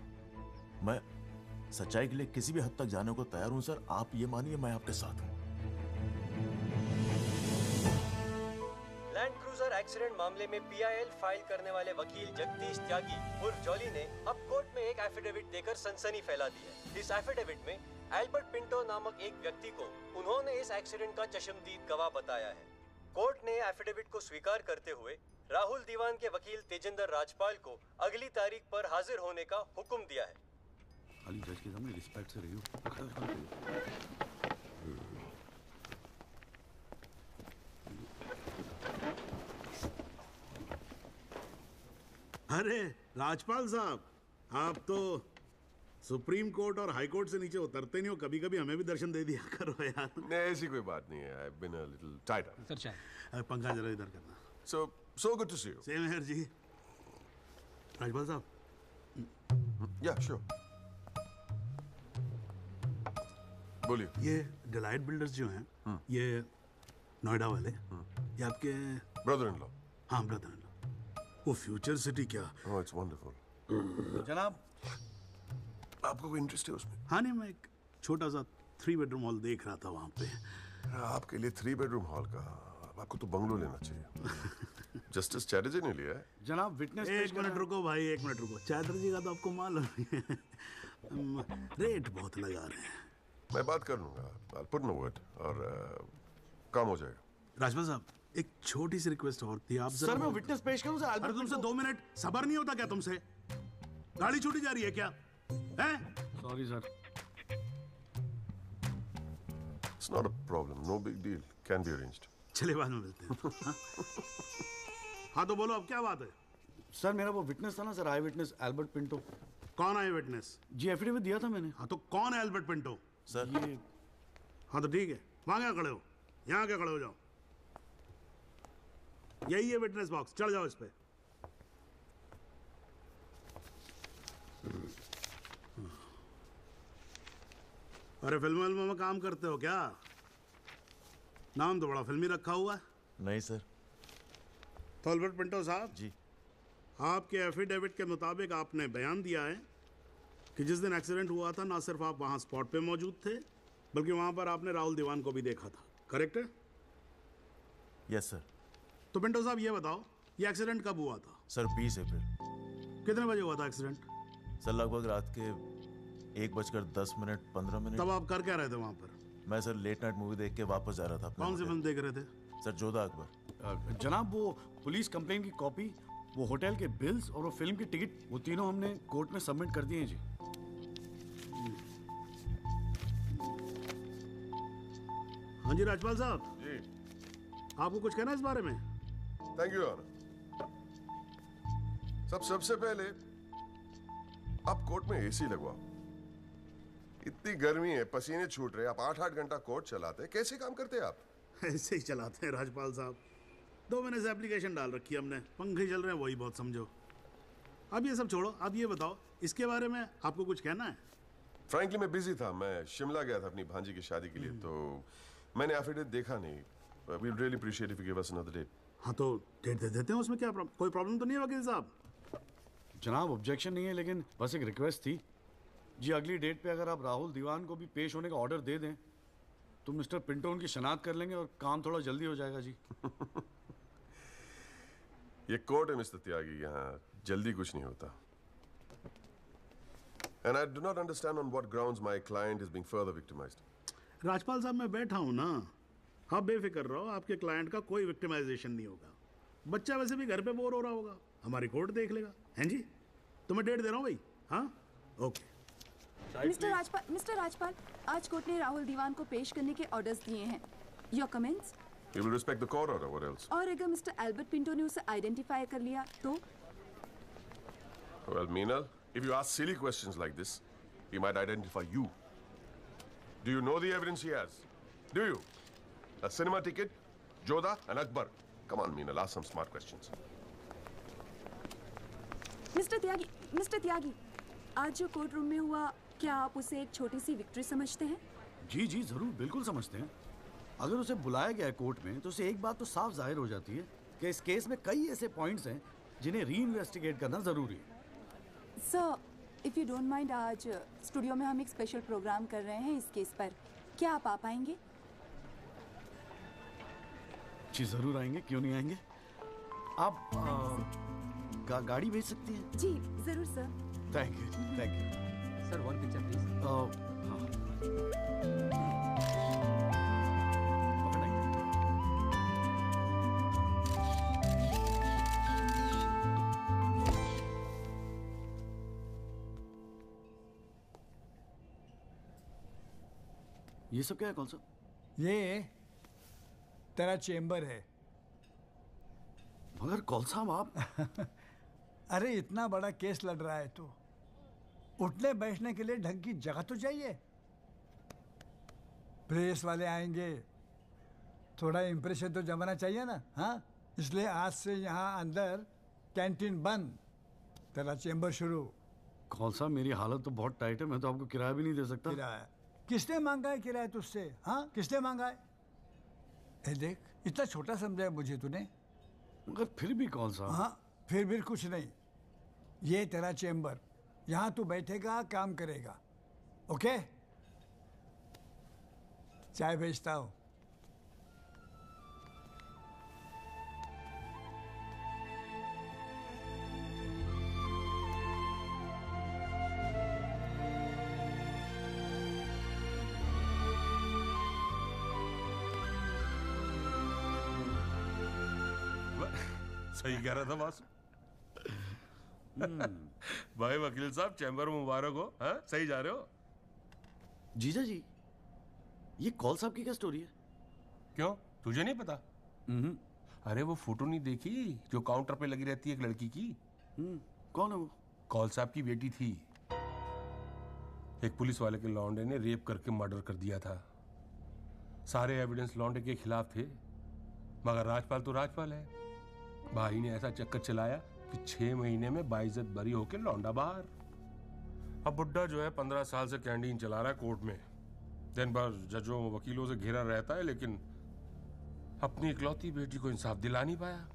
मैं सच्चाई के लिए किसी भी हद तक जाने को तैयार हूं सर। आप ये मानिए मैं आपके साथ हूं। लैंड क्रूजर एक्सीडेंट मामले में पीआईएल फाइल करने वाले वकील जगदीश त्यागी उर्फ जॉली ने अब कोर्ट में एक एफिडेविट देकर सनसनी फैला दी है। इस एफिडेविट में एल्बर्ट पिंटो नामक एक व्यक्ति को उन्होंने इस एक्सीडेंट का चश्मदीद गवाह बताया है। कोर्ट ने एफिडेविट को स्वीकार करते हुए राहुल दीवान के वकील तेजिंदर राजपाल को अगली तारीख पर हाजिर होने का हुक्म दिया है। खाली जज के सामने रिस्पेक्ट से रहियो। अरे राजपाल साहब, आप तो सुप्रीम कोर्ट और हाई कोर्ट से नीचे उतरते नहीं हो, कभी कभी हमें भी दर्शन दे दिया करो यार। नहीं, ऐसी कोई बात नहीं है। I've been a little tied up. Sir चाय। पंखा जरा इधर करना। So good to see you. Same here जी। राजपाल साहब। Yeah, sure. बोलिए। ये डिलाइट बिल्डर्स जो हैं, ये नोएडा वाले, ये आपके ब्रदर इन लॉ। हाँ, ब्रदर इन लॉ। वो फ्यूचर सिटी क्या? Oh, it's wonderful. जनाब, आपको कोई इंटरेस्ट है उसमें? हाँ नहीं, मैं एक छोटा सा 3 बेडरूम हॉल देख रहा था वहाँ पे। आपके लिए 3 बेडरूम हॉल का, आपको तो बंगलो लेना चाहिए। जस्टिस चैटर्जी ने लिया है। जनाब विटनेस। एक मिनट रुको भाई, एक मिनट रुको। चैटर्जी का तो आपको मालूम है, रेट बहुत लगा रहे हैं। मैं बात कर लूंगा। I'll put in a word और काम हो जाएगा। राजपाल साहब, एक छोटी सी रिक्वेस्ट और थी। आप सर, मैं विटनेस पेश करूं सर? अरे तुमसे 2 मिनट सबर नहीं होता क्या तुमसे? गाड़ी छूटी जा रही है क्या? हैं? Sorry sir. It's not a problem. No big deal. Can be arranged. चलिए बाद में मिलते हैं। हाँ? हाँ तो बोलो, अब क्या बात है? सर मेरा वो विटनेस था ना सर, आई विटनेस एल्बर्ट पिंटो। कौन आई विटनेस? जी एफिडेविट दिया था मैंने। हाँ तो कौन है एल्बर्ट पिंटो? सर ये। हाँ तो ठीक है, वहां क्या खड़े हो? यहाँ क्या खड़े हो जाओ। यही है विटनेस बॉक्स, चढ़ जाओ इस पे। अरे फिल्म में काम करते हो क्या? नाम तो बड़ा फिल्मी रखा हुआ है। नहीं सर। तो एल्बर्ट पिंटो साहब जी, आपके एफिडेविट के मुताबिक आपने बयान दिया है कि जिस दिन एक्सीडेंट हुआ था, ना सिर्फ आप वहां स्पॉट पे मौजूद थे, बल्कि वहां पर आपने राहुल दीवान को भी देखा था। करेक्ट है? Yes sir. तो पिंटो साहब ये बताओ, ये एक्सीडेंट कब हुआ था? सर 20 अप्रैल। कितने बजे हुआ था एक्सीडेंट? सर लगभग रात के 1:10 तब आप कर क्या रहे थे वहां पर? मैं सर लेट नाइट मूवी देख के वापस जा रहा था अपने कौन सी होटल। फिल्म देख रहे थे? सर जोधा अकबर। जनाब वो पुलिस कंप्लेंट की कॉपी, वो होटल के बिल्स और वो फिल्म की टिकट, वो तीनों हमने कोर्ट में सबमिट कर दिए हैं जी। हाँ जी राजपाल साहब। जी। आपको कुछ कहना है इस बारे में? Thank you honour. सबसे पहले आप कोर्ट में एसी लगवाओ। इतनी गर्मी है, पसीने छूट रहे, आप 8-8 घंटा कोर्ट चलाते, कैसे काम करते हैं आप? ऐसे ही चलाते हैं राजपाल साहब। 2 महीने से एप्लीकेशन डाल रखी है हमने, पंखे चल रहे हैं, वही बहुत समझो। अब ये सब छोड़ो, आप ये बताओ, इसके बारे में आपको कुछ कहना है? फ्रैंकली मैं बिजी था, मैं शिमला गया था अपनी भांजी की शादी के लिए, तो मैंने एफिडेविट देखा नहीं। We really appreciate if you give us another date. हाँ तो डेट दे देते हैं, उसमें क्या कोई प्रॉब्लम तो नहीं है वकील साहब? जनाब ऑब्जेक्शन नहीं है, लेकिन बस एक रिक्वेस्ट थी जी, अगली डेट पे अगर आप राहुल दीवान को भी पेश होने का ऑर्डर दे दें तो मिस्टर पिंटो उनकी शनाख्त कर लेंगे और काम थोड़ा जल्दी हो जाएगा जी। ये कोर्ट है मिस्टर त्यागी, यहाँ जल्दी कुछ नहीं होता। And I do not understand on what grounds my client is being further victimized. Rajpal साहब मैं बैठा हूँ ना, आप बेफिक्र रहो, आपके क्लाइंट का कोई विक्टिमाइजेशन नहीं होगा। बच्चा वैसे भी घर पे बोर हो रहा होगा, हमारी कोर्ट देख लेगा। हैं जी? तो मैं डेट दे रहा हूँ भाई। हाँ ओके। मिस्टर राजपाल, आज कोर्ट ने राहुल दीवान को पेश करने के ऑर्डर्स दिए हैं। Your comments? We will respect the court order. What else? और अगर मिस्टर एल्बर्ट पिंटो ने उसे आइडेंटिफाई कर लिया तो? Well, Meenal, if you ask silly questions like this, he might identify you. Do you know the evidence he has? Do you? A cinema ticket, Jodha and Akbar. Come on, Meenal, ask some smart questions. Mister Tyagi, आज जो court room में हुआ, क्या आप उसे एक छोटी सी victory समझते हैं? जी जी जरूर, बिल्कुल समझते हैं। अगर उसे बुलाया गया है कोर्ट में तो उसे एक बात तो साफ जाहिर हो जाती है कि इस केस में कई ऐसे पॉइंट्स हैं जिन्हें री इन्वेस्टिगेट करना जरूरी है। Sir, if you don't mind, आज स्टूडियो में हम एक स्पेशल प्रोग्राम कर रहे हैं इस केस पर, क्या आप आ पाएंगे? जी जरूर आएंगे, क्यों नहीं आएंगे। आप गाड़ी भेज सकती हैं? जी जरूर sir. Thank you thank you sir, 1 picture please. ये सब क्या है? कौन सा? ये तेरा चेम्बर है। मगर कौन सा आप? अरे इतना बड़ा केस लड़ रहा है तो उठने बैठने के लिए ढंग की जगह तो चाहिए। प्रेस वाले आएंगे, थोड़ा इंप्रेशन तो जमाना चाहिए ना। हाँ, इसलिए आज से यहाँ अंदर कैंटीन बंद, तेरा चेंबर शुरू। कौन सा, मेरी हालत तो बहुत टाइट है, मैं तो आपको किराया भी नहीं दे सकता। किराया किसने मांगा है? किराया तुझसे? हाँ, किसने मांगा है? ए देख, इतना छोटा समझा है मुझे तूने। मगर फिर भी कौन सा? हाँ, फिर भी कुछ नहीं। ये तेरा चेंबर, यहाँ तू बैठेगा, काम करेगा। ओके, चाय भेजता हूँ। सही कह रहा था बॉस। भाई वकील साहब, चैम्बर में मुबारक हो। हाँ, सही जा रहे हो। जीजा जी, ये कॉल साहब की क्या स्टोरी है? क्यों, तुझे नहीं पता? अरे वो फोटो नहीं देखी जो काउंटर पे लगी रहती है एक लड़की की? कौन है वो? कॉल साहब की बेटी थी। एक पुलिस वाले के लौंडे ने रेप करके मर्डर कर दिया था। सारे एविडेंस लौंडे के खिलाफ थे, मगर राजपाल तो राजपाल है। भाई ने ऐसा चक्कर चलाया कि 6 महीने में बाइज्जत बरी होके लौंडा बाहर। अब बुड्ढा जो है 15 साल से कैंटीन चला रहा है कोर्ट में। दिन भर जजों वकीलों से घिरा रहता है, लेकिन अपनी इकलौती बेटी को इंसाफ दिला नहीं पाया।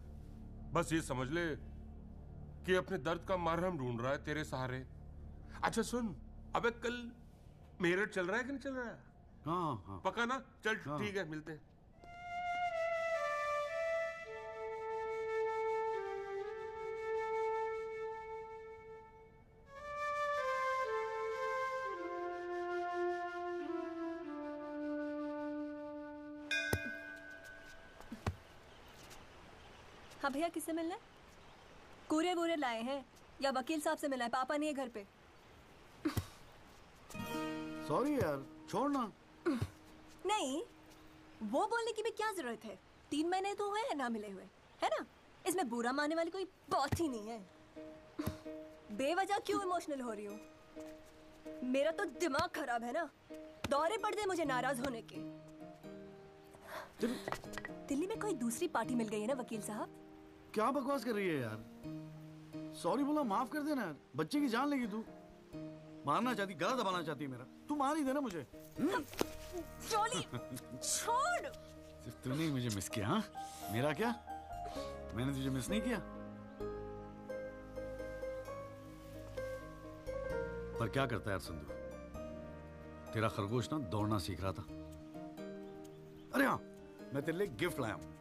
बस ये समझ ले कि अपने दर्द का मरहम ढूंढ रहा है तेरे सहारे। अच्छा सुन, अबे कल मेरठ चल रहा है कि नहीं चल रहा है? हाँ। पक्का ना? चल ठीक है, मिलते हैं। हाँ भैया, किससे मिलना है? कूरे वूरे लाए हैं या वकील साहब से मिलना है? पापा नहीं है घर पे। सॉरी यार, छोड़ ना। नहीं, वो बोलने की भी क्या जरूरत है? 3 महीने तो हुए हैं ना मिले हुए, है ना? इसमें बुरा मानने वाली कोई बात ही नहीं है। बेवजह क्यों इमोशनल हो रही हूँ? मेरा तो दिमाग खराब है ना। दौरे पड़ गए मुझे नाराज होने के। दिल्ली में कोई दूसरी पार्टी मिल गई है ना वकील साहब? क्या बकवास कर रही है यार? सॉरी बोला, माफ कर देना यार। बच्चे की जान लेगी तू। मारना चाहती, गला दबाना चाहती है मेरा। तू मार ही देना मुझे। जॉली, छोड़। सिर्फ तूने ही मुझे मिस किया। हाँ, मेरा क्या? मैंने तुझे मिस नहीं किया। पर क्या करता है यार संधू, तेरा खरगोश ना दौड़ना सीख रहा था। अरे हाँ, मैं तेरे लिए गिफ्ट लाया हूं।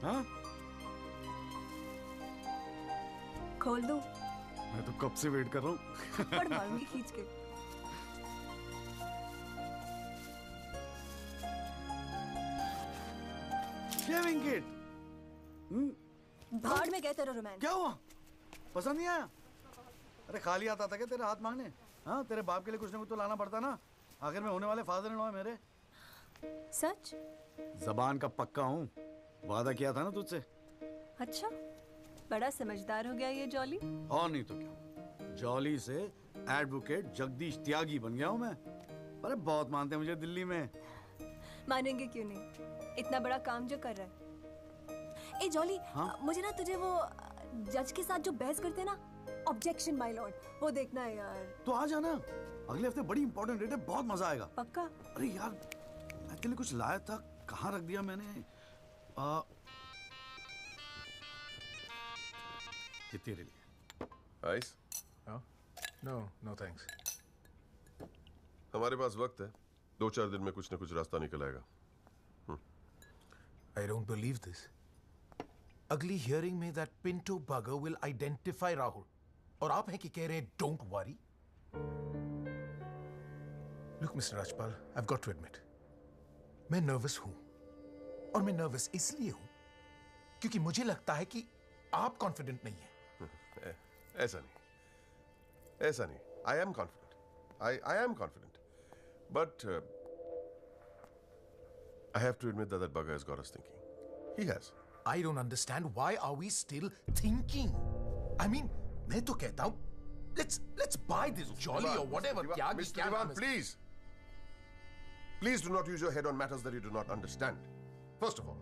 हाँ? खोल दो। मैं तो कब से वेट कर रहा हूँ। पड़ मारूंगी खींच के। Shaving kit. भाड़ में गए तेरा रोमांस। क्या हुआ? पसंद नहीं आया? अरे खाली आता था क्या तेरे हाथ मांगने? हाँ, तेरे बाप के लिए कुछ ना कुछ तो लाना पड़ता ना। आखिर में होने वाले फादर इन लॉ है मेरे। सच? जबान का पक्का हूँ, वादा किया था ना तुझसे। अच्छा, बड़ा समझदार हो गया ये जॉली। और नहीं तो क्या, जॉली से एडवोकेट जगदीश त्यागी बन गया हूँ मैं। अरे बहुत मानते हैं मुझे दिल्ली में। मानेंगे क्यों नहीं, इतना बड़ा काम जो कर रहा है। ए जॉली, हाँ? मुझे ना तुझे वो जज के साथ जो बहस करते हैं ना, ऑब्जेक्शन माय लॉर्ड, वो देखना है यार। तो आ जाना, अगले हफ्ते बड़ी इंपॉर्टेंट डेट है, बहुत मजा आएगा। पक्का? अरे यार, मैं तेरे लिए कुछ लाया था, कहाँ रख दिया मैंने? ये तेरे लिए। आइस? No thanks. हमारे पास वक्त है, 2-4 दिन में कुछ न कुछ रास्ता निकल आएगा। I don't believe this. अगली हियरिंग में that Pinto bugger will identify Rahul. और आप हैं कि कह रहे हैं don't worry? Look, Mr. Rajpal, I've got to admit, मैं नर्वस हूं। और मैं नर्वस इसलिए हूं क्योंकि मुझे लगता है कि आप कॉन्फिडेंट नहीं हैं। ऐसा नहीं। I am confident. I am confident. But I have to admit that bugger has got us thinking. He has. I don't understand, why are we still thinking? I mean, मैं तो कहता हूं let's buy this jolly or whatever. Mr. Diwan, please. Please do not use your head on matters that you do not understand. First of all,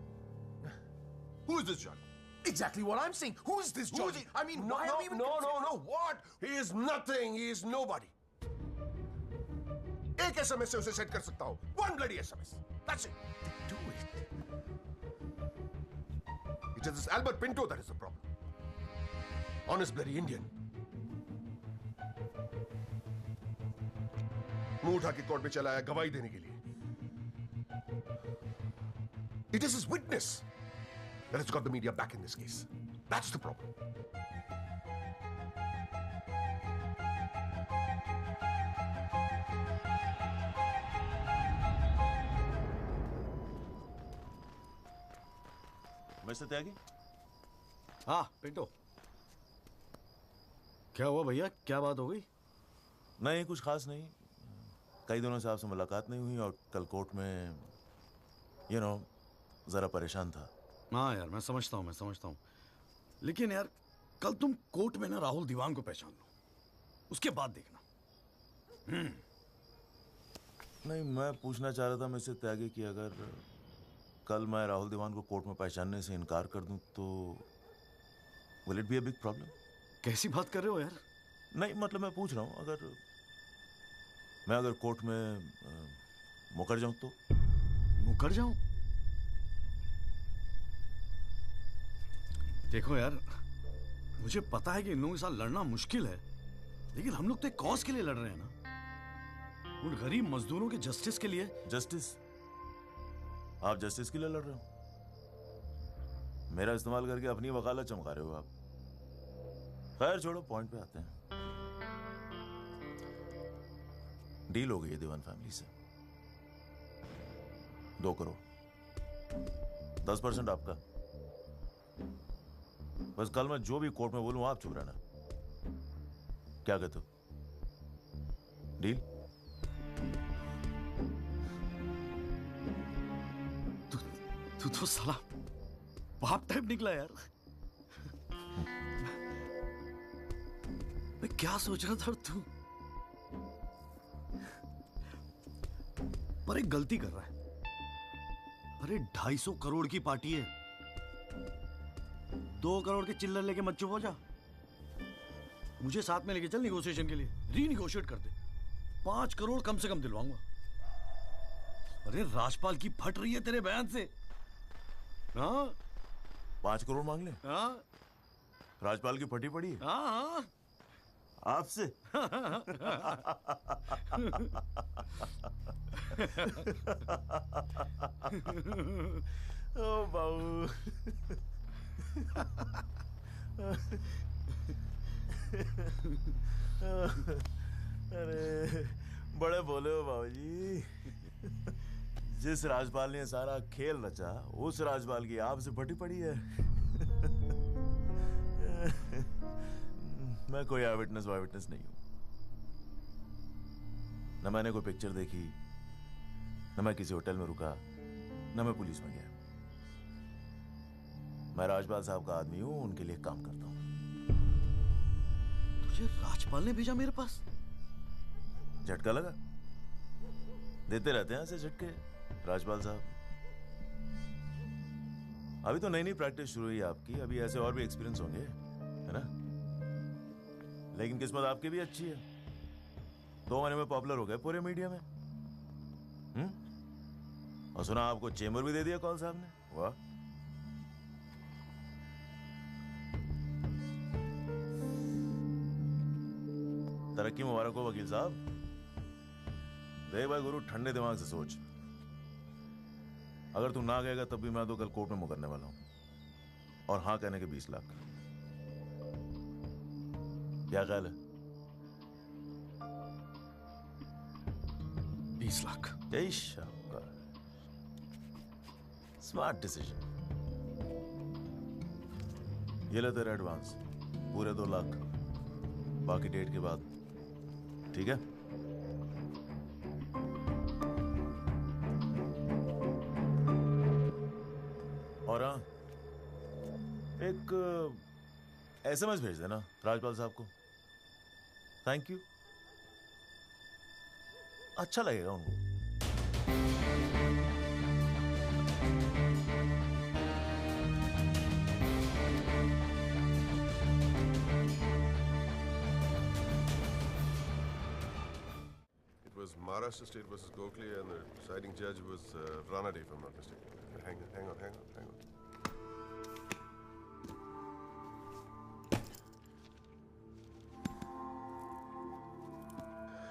who is this Jolly? Exactly what I'm saying. Who is this Jolly? I mean, no, why are we even... No. What? He is nothing. He is nobody. एक SMS से उसे set कर सकता हूँ. One bloody SMS. That's it. Do it. It is this Albert Pinto that is the problem. Honest bloody Indian. मुंह उठा के court में चला आया गवाही देने के लिए. It is his witness that has got the media back in this case. That's the problem. Mister Tyagi? हाँ पिंटो, क्या हुआ भैया? क्या बात हो गई? नहीं, कुछ खास नहीं. कई दिनों से आपसे मुलाकात नहीं हुई और कल कोर्ट में जरा परेशान था. हाँ यार, मैं समझता हूँ. लेकिन यार, कल तुम कोर्ट में ना राहुल दीवान को पहचान लो, उसके बाद देखना. नहीं, मैं पूछना चाह रहा था मिस्टर त्यागी कि अगर कल मैं राहुल दीवान को कोर्ट में पहचानने से इनकार कर दूं तो will it be a big problem? कैसी बात कर रहे हो यार? नहीं, मतलब मैं पूछ रहा हूं, अगर कोर्ट में मुकर जाऊं तो? मुकर जाऊं? देखो यार, मुझे पता है कि इन लोगों के साथ लड़ना मुश्किल है, लेकिन हम लोग तो एक कॉज के लिए लड़ रहे हैं ना, उन गरीब मजदूरों के जस्टिस के लिए. जस्टिस? आप जस्टिस के लिए लड़ रहे हो? मेरा इस्तेमाल करके अपनी वकालत चमका रहे हो आप. खैर छोड़ो, पॉइंट पे आते हैं. डील हो गई है दीवान फैमिली से. 2 करोड़, 10% आपका. बस कल मैं जो भी कोर्ट में बोलूं आप चुप रहना. क्या कहते हो? डील? तू तो साला बाप टाइप निकला यार. मैं क्या सोच रहा था तू? पर एक गलती कर रहा है. अरे 250 करोड़ की पार्टी है. 2 करोड़ के चिल्लर लेके मत चुप हो जा. मुझे साथ में लेके चल निगोशिएशन के लिए. रीनिगोशिएट कर दे. 5 करोड़ कम से कम दिलवाऊंगा. अरे राजपाल की फट रही है तेरे बयान से. हाँ, 5 करोड़ मांग ले? हाँ. राजपाल की फटी पड़ी है? हाँ. आपसे? ओ बाबू. अरे बड़े बोले हो बाबूजी. जिस राजपाल ने सारा खेल रचा, उस राजपाल की आपसे फटी पड़ी है. मैं कोई आई विटनेस नहीं हूं. न मैंने कोई पिक्चर देखी, न मैं किसी होटल में रुका, न मैं पुलिस में गया. मैं राजपाल साहब का आदमी हूं, उनके लिए काम करता हूं. तुझे राजपाल ने भेजा मेरे पास? झटका लगा? देते रहते हैं ऐसे झटके राजपाल साहब. अभी तो नई प्रैक्टिस शुरू हुई आपकी. अभी ऐसे और भी एक्सपीरियंस होंगे, है ना? लेकिन किस्मत आपकी भी अच्छी है. 2 महीने में पॉपुलर हो गए पूरे मीडिया में. और सुना आपको चेंबर भी दे दिया कौल साहब ने. वाह. तरक्की मुबारक हो वकील साहब. देख भाई गुरु, ठंडे दिमाग से सोच. अगर तू ना गएगा तब भी मैं तो कल कोर्ट में मुकरने वाला हूं. और हाँ कहने के 20 लाख. क्या ख्याल है? 20 लाख. Smart decision. ये ले तेरा एडवांस, पूरे 2 लाख. बाकी डेट के बाद. ठीक है? और हाँ, एक एसएमएस भेज देना राजपाल साहब को। थैंक यू, अच्छा लगेगा उनको। It was Maharashtra State versus Gokhale, and the deciding judge was Ranade, if I'm not mistaken. Hang on.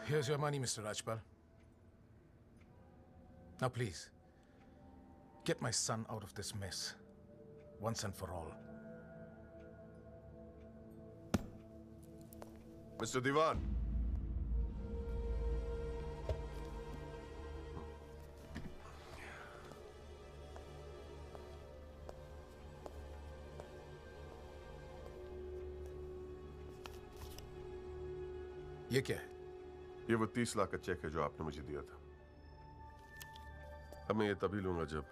Here's your money, Mr. Rajpal. Now, please, get my son out of this mess, once and for all. Mr. Diwan. ये क्या है? ये वो 30 लाख का check है जो आपने मुझे दिया था। अब मैं ये तभी लूंगा जब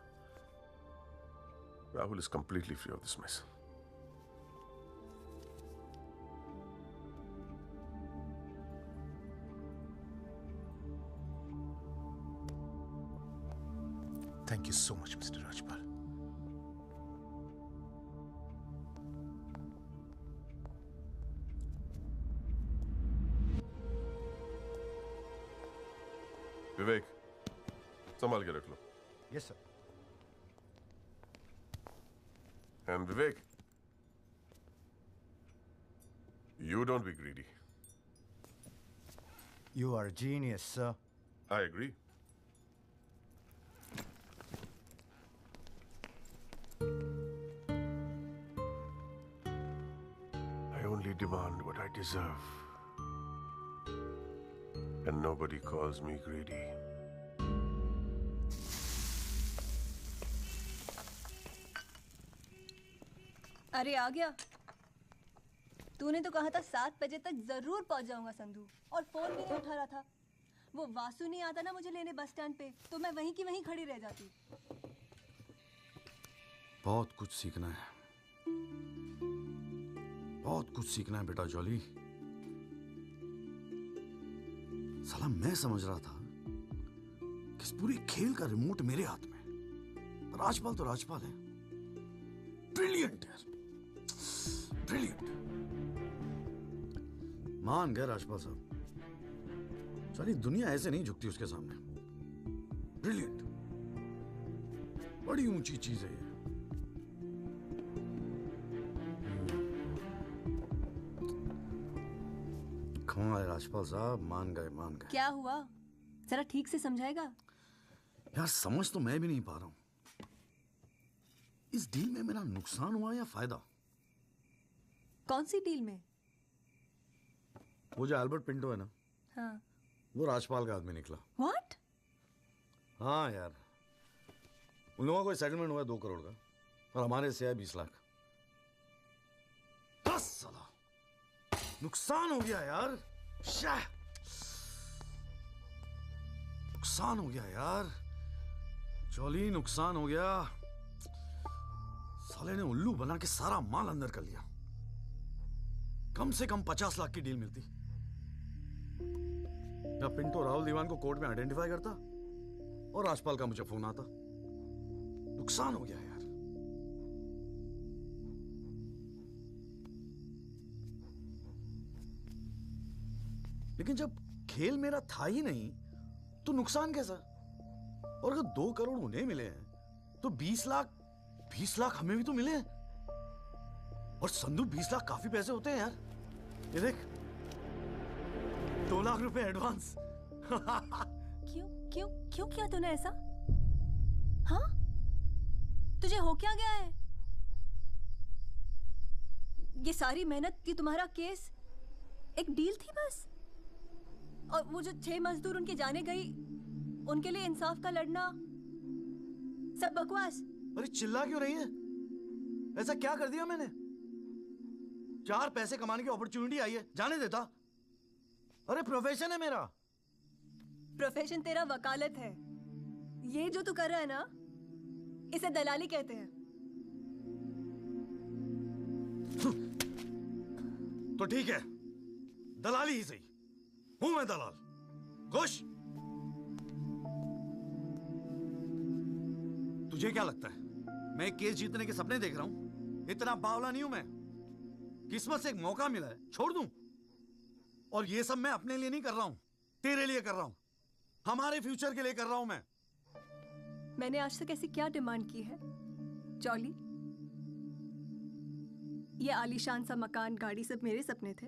Rahul is completely free of this mess. Thank you so much, Mr. Rajpal. Vivek, संभाल के रख लो। Yes sir. And Vivek, you don't be greedy. You are a genius, sir. I agree. I only demand what I deserve. And nobody calls me greedy. अरे आ गया। तूने तो कहा था 7 बजे तक जरूर पहुंच जाऊंगा संधू, और फोन भी नहीं उठा रहा था। वो वासु नहीं आता ना मुझे लेने बस स्टैंड पे, तो मैं वहीं की वहीं खड़ी रह जाती। बहुत कुछ सीखना है, बहुत कुछ सीखना है बेटा जॉली। साला मैं समझ रहा था कि इस पूरे खेल का रिमोट मेरे हाथ में। राजपाल तो राजपाल है, ब्रिलियंट है, ब्रिलियंट। मान गए राजपाल साहब, सारी दुनिया ऐसे नहीं झुकती उसके सामने। ब्रिलियंट, बड़ी ऊंची चीज है ये। कमाल है राजपाल साहब, मान गए मान गए। क्या हुआ, जरा ठीक से समझाएगा? यार समझ तो मैं भी नहीं पा रहा हूं, इस डील में मेरा नुकसान हुआ या फायदा? कौन सी डील में? वो जो एल्बर्ट पिंटो है ना, हाँ। वो राजपाल का आदमी निकला। What? हाँ यार, उन लोगों को सेटलमेंट हुआ 2 करोड़ का, और हमारे से है 20 लाख। 10 साला नुकसान हो गया यार। नुकसान हो गया यार, जॉली नुकसान हो गया। साले ने उल्लू बना के सारा माल अंदर कर लिया। कम से कम 50 लाख की डील मिलती। या पिंटो राहुल दीवान को कोर्ट में आइडेंटिफाई करता और राजपाल का मुझे फोन आता। नुकसान हो गया यार। लेकिन जब खेल मेरा था ही नहीं तो नुकसान कैसा? और अगर 2 करोड़ उन्हें मिले हैं तो 20 लाख हमें भी तो मिले हैं। और संधू 20 लाख काफी पैसे होते हैं यार। ये देख, 2 लाख रुपए एडवांस। क्यों किया तूने ऐसा? हाँ, तुझे हो क्या गया है? ये सारी मेहनत की, तुम्हारा केस एक डील थी बस? और वो जो 6 मजदूर उनके जाने गई, उनके लिए इंसाफ का लड़ना सब बकवास। अरे चिल्ला क्यों रही है? ऐसा क्या कर दिया मैंने? 4 पैसे कमाने की अपॉर्चुनिटी आई है, जाने देता? अरे प्रोफेशन है मेरा। प्रोफेशन तेरा वकालत है। ये जो तू कर रहा है ना, इसे दलाली कहते हैं। तो ठीक है, दलाली ही सही। हूं मैं दलाल। खुश? तुझे क्या लगता है मैं केस जीतने के सपने देख रहा हूं? इतना बावला नहीं हूं मैं। किस्मत से एक मौका मिला है, छोड़ दूं? और ये सब मैं अपने लिए नहीं कर रहा हूं, तेरे लिए कर रहा हूं, हमारे फ्यूचर के लिए कर रहा हूं मैं। मैंने आज तक ऐसी क्या डिमांड की है जॉली? ये आलीशान सा मकान, गाड़ी सब मेरे सपने थे।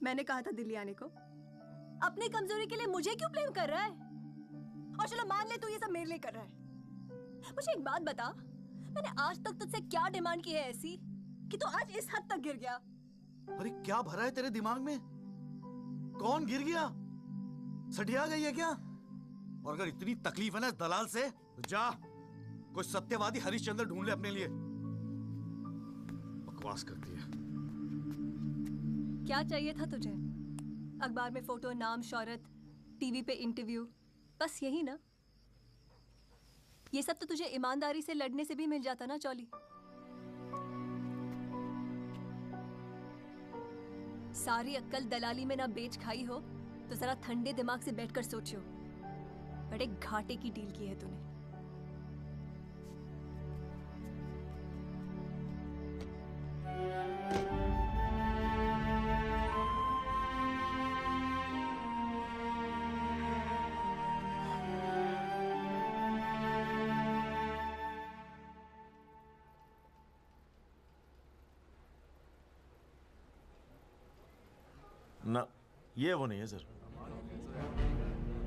मैंने कहा था दिल्ली आने को। अपनी कमजोरी के लिए मुझे क्यों ब्लेम कर रहा है? और चलो मान ले तू ये सब मेरे लिए कर रहा है। मुझे एक बात बता, मैंने आज तक तुझसे क्या डिमांड की है ऐसी कि तू आज इस हद तक गिर गया? अरे क्या भरा है तेरे दिमाग में? कौन गिर गया? सटिया गई है क्या? और अगर इतनी तकलीफ है ना दलाल से, तो जा कोई सत्यवादी हरिश्चंद्र ढूंढ ले अपने लिए। बकवास करती है। क्या चाहिए था तुझे? अखबार में फोटो, नाम, शोहरत, टीवी पे इंटरव्यू, बस यही ना? ये सब तो तुझे ईमानदारी से लड़ने से भी मिल जाता ना जॉली। सारी अक्कल दलाली में ना बेच खाई हो तो जरा ठंडे दिमाग से बैठकर सोचो, बड़े घाटे की डील की है तूने। ना, ये वो नहीं है सर।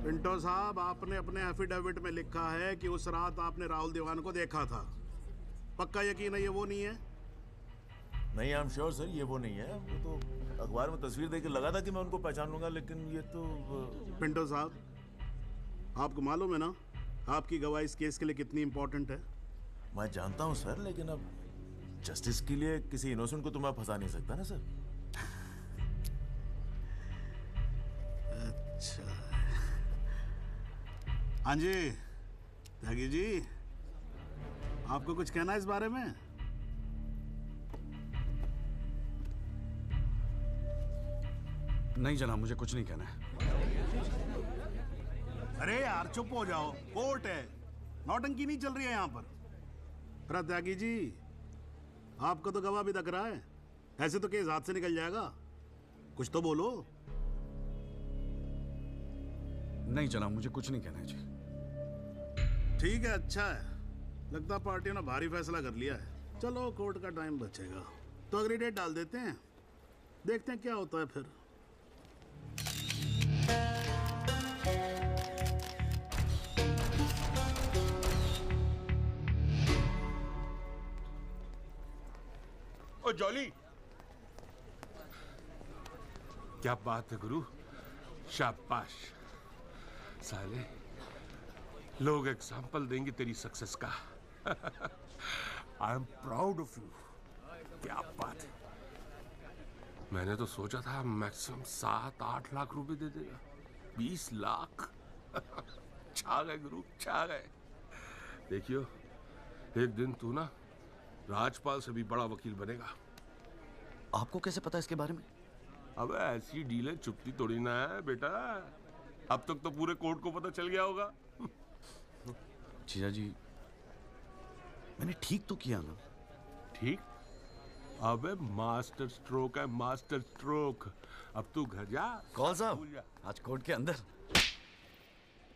पिंटो साहब, आपने अपने एफिडेविट में लिखा है कि उस रात आपने राहुल दीवान को देखा था। पक्का यकीन है ये वो नहीं है? नहीं, आई एम श्योर सर, ये वो नहीं है। वो तो अखबार में तस्वीर देख के लगा था कि मैं उनको पहचान लूंगा, लेकिन ये तो पिंटो साहब, आपको मालूम है ना आपकी गवाही इस केस के लिए कितनी इंपॉर्टेंट है? मैं जानता हूँ सर, लेकिन अब जस्टिस के लिए किसी इनोसेंट को तो मैं फंसा नहीं सकता ना सर। अच्छा, हाँ जी त्यागी जी, आपको कुछ कहना है इस बारे में? नहीं जनाब, मुझे कुछ नहीं कहना है। अरे यार चुप हो जाओ, कोर्ट है, नौटंकी नहीं चल रही है यहाँ पर। अरे त्यागी जी, आपको तो गवाह भी दिख रहा है, ऐसे तो केस हाथ से निकल जाएगा, कुछ तो बोलो। नहीं जनाब, मुझे कुछ नहीं कहना है जी। ठीक है, अच्छा है, लगता पार्टियों ने भारी फैसला कर लिया है। चलो कोर्ट का टाइम बचेगा तो अगली डेट डाल देते हैं, देखते हैं क्या होता है फिर। ओ जॉली, क्या बात है गुरु, शाबाश। साले लोग एग्जाम्पल देंगे तेरी सक्सेस का। I am proud of you. क्या बात है। मैंने तो सोचा था मैक्सिमम 7-8 लाख रुपए दे देगा, 20 लाख। छा गए गुरु, छा गए। देखियो, एक दिन तू ना राजपाल से भी बड़ा वकील बनेगा। आपको कैसे पता इसके बारे में? अब ऐसी डीलें चुपती थोड़ी ना है बेटा। अब तक तो पूरे कोर्ट को पता चल गया होगा। जीजा जी, मैंने ठीक तो किया ना? ठीक? अबे मास्टर स्ट्रोक है, मास्टर स्ट्रोक। अब तू घर जा। कौल साहब, आज कोर्ट के अंदर।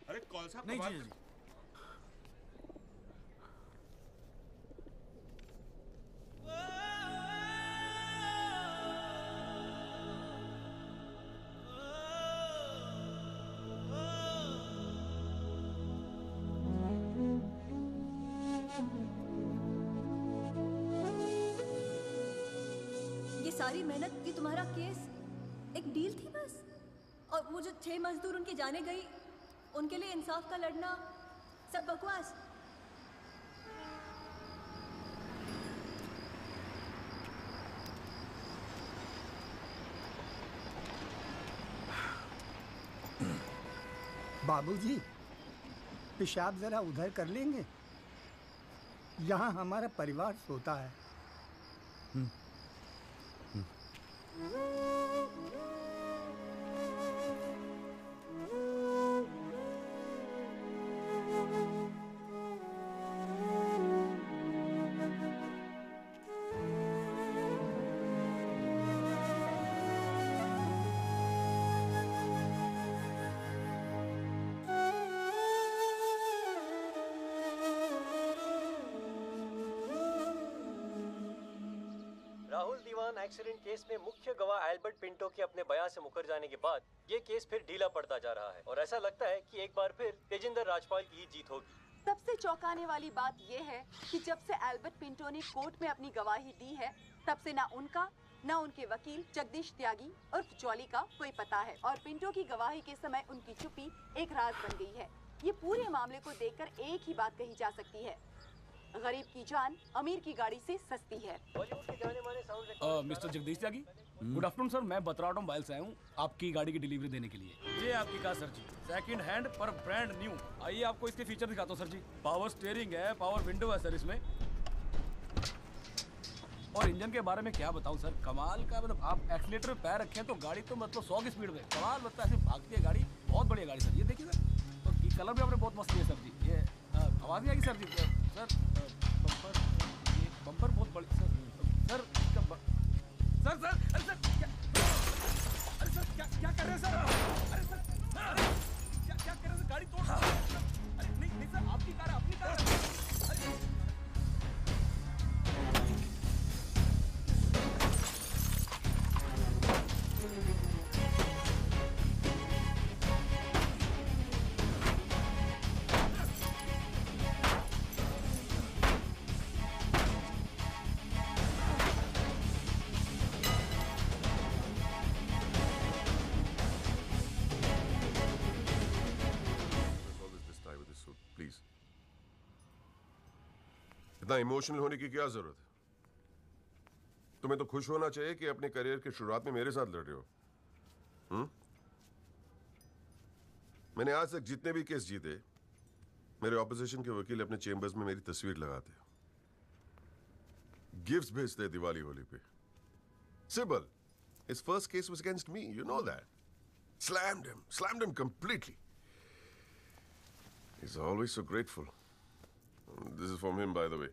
अरे कौल साहब, नहीं जीजा जी। सारी मेहनत, ये तुम्हारा केस एक डील थी बस? और वो जो 6 मजदूर उनके जाने गई, उनके लिए इंसाफ का लड़ना सब बकवास? बाबूजी, पेशाब जरा उधर कर लेंगे? यहाँ हमारा परिवार सोता है। राहुल दीवान एक्सीडेंट केस में मुख्य गवाह एल्बर्ट पिंटो के अपने बयान से मुकर जाने के बाद ये केस फिर ढीला पड़ता जा रहा है और ऐसा लगता है कि एक बार फिर तेजिंदर राजपाल की ही जीत होगी। सबसे चौंकाने वाली बात यह है कि जब से एल्बर्ट पिंटो ने कोर्ट में अपनी गवाही दी है तब से ना उनका न उनके वकील जगदीश त्यागी उर्फ जॉली का कोई पता है और पिंटो की गवाही के समय उनकी चुप्पी एक राज बन गई है। ये पूरे मामले को देखकर एक ही बात कही जा सकती है, गरीब की जान अमीर की गाड़ी से सस्ती है। मिस्टर जगदीश त्यागी, गुड आफ्टरनून सर। मैं बतराटो मोबाइल से आया हूँ आपकी गाड़ी की डिलीवरी देने के लिए। ये आपकी कार सर जी, सेकंड हैंड पर ब्रांड न्यू। आइए आपको इसके फीचर दिखाता हूँ सर जी। पावर स्टीयरिंग है, पावर विंडो है सर इसमें, और इंजन के बारे में क्या बताऊं सर, कमाल का। मतलब आप एक्सीलेटर पे पैर रखें तो गाड़ी तो मतलब 100 की स्पीड में कमाल लगता है, ऐसे भागती है गाड़ी। बहुत बढ़िया गाड़ी सर, ये देखिए सर। तो कलर भी आपने बहुत मस्त है सर जी। ये आवाज़ नहीं आएगी सर जी। सर बम्पर, ये बम्पर बहुत बड़ी सर। सर इसका सर सर अरे सर क्या, अरे सर क्या कर रहे हैं सर? अरे सर क्या कर रहे हैं सर? गाड़ी तोड़ अरे नहीं सर, आपकी कार है, अपनी कार है। अरे इतना इमोशनल होने की क्या जरूरत है? तुम्हें तो खुश होना चाहिए कि अपने करियर की शुरुआत में मेरे साथ लड़ रहे हो। मैंने आज तक जितने भी केस जीते, मेरे ऑपोजिशन के वकील अपने चेंबर्स में मेरी तस्वीर लगाते, गिफ्ट्स भेजते दिवाली होली पे। Sibal, his first case was against me, you know that. Slammed him completely. He's always so grateful. This is from him, by the way.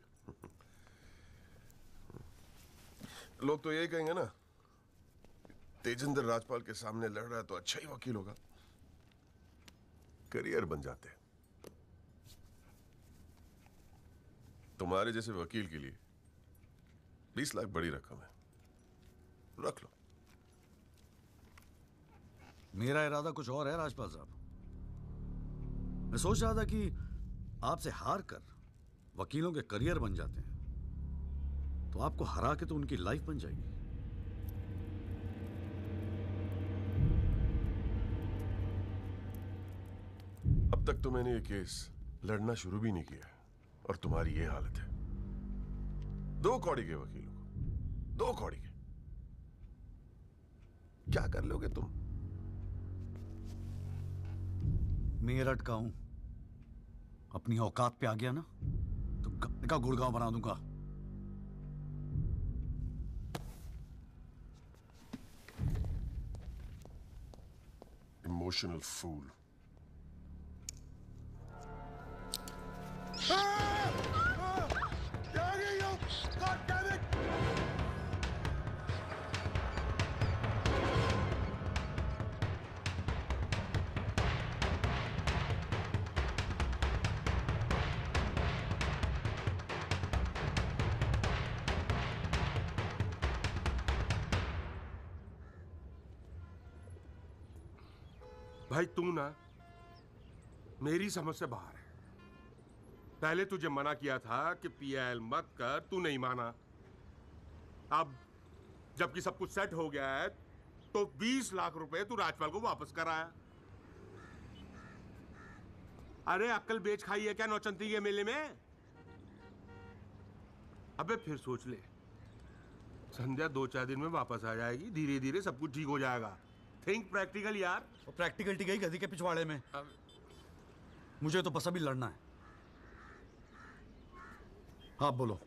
लोग तो यही कहेंगे ना, तेजिंदर राजपाल के सामने लड़ रहा है तो अच्छा ही वकील होगा, करियर बन जाते हैं। तुम्हारे जैसे वकील के लिए 20 लाख बड़ी रकम है, रख लो। मेरा इरादा कुछ और है राजपाल साहब। मैं सोच रहा था कि आपसे हार कर वकीलों के करियर बन जाते हैं तो आपको हरा के तो उनकी लाइफ बन जाएगी। अब तक तो मैंने ये केस लड़ना शुरू भी नहीं किया और तुम्हारी ये हालत है। 2 कौड़ी के वकीलों को, 2 कौड़ी के, क्या कर लोगे तुम? मेरठ का हूं, अपनी औकात पे आ गया ना तो गप्पे का गुड़गांव बना दूंगा। Emotional fool. भाई तू ना मेरी समझ से बाहर है। पहले तुझे मना किया था कि पीएल मत कर, तू नहीं माना। अब जबकि सब कुछ सेट हो गया है तो 20 लाख रुपए तू राजपाल को वापस कराया। अरे अक्ल बेच खाई है क्या नौचंती के मेले में? अबे फिर सोच ले, संध्या 2-4 दिन में वापस आ जाएगी, धीरे धीरे सब कुछ ठीक हो जाएगा। थिंक प्रैक्टिकल यार। और प्रैक्टिकलिटी गई गधी के पिछवाड़े में। मुझे तो बस अभी लड़ना है। आप बोलो,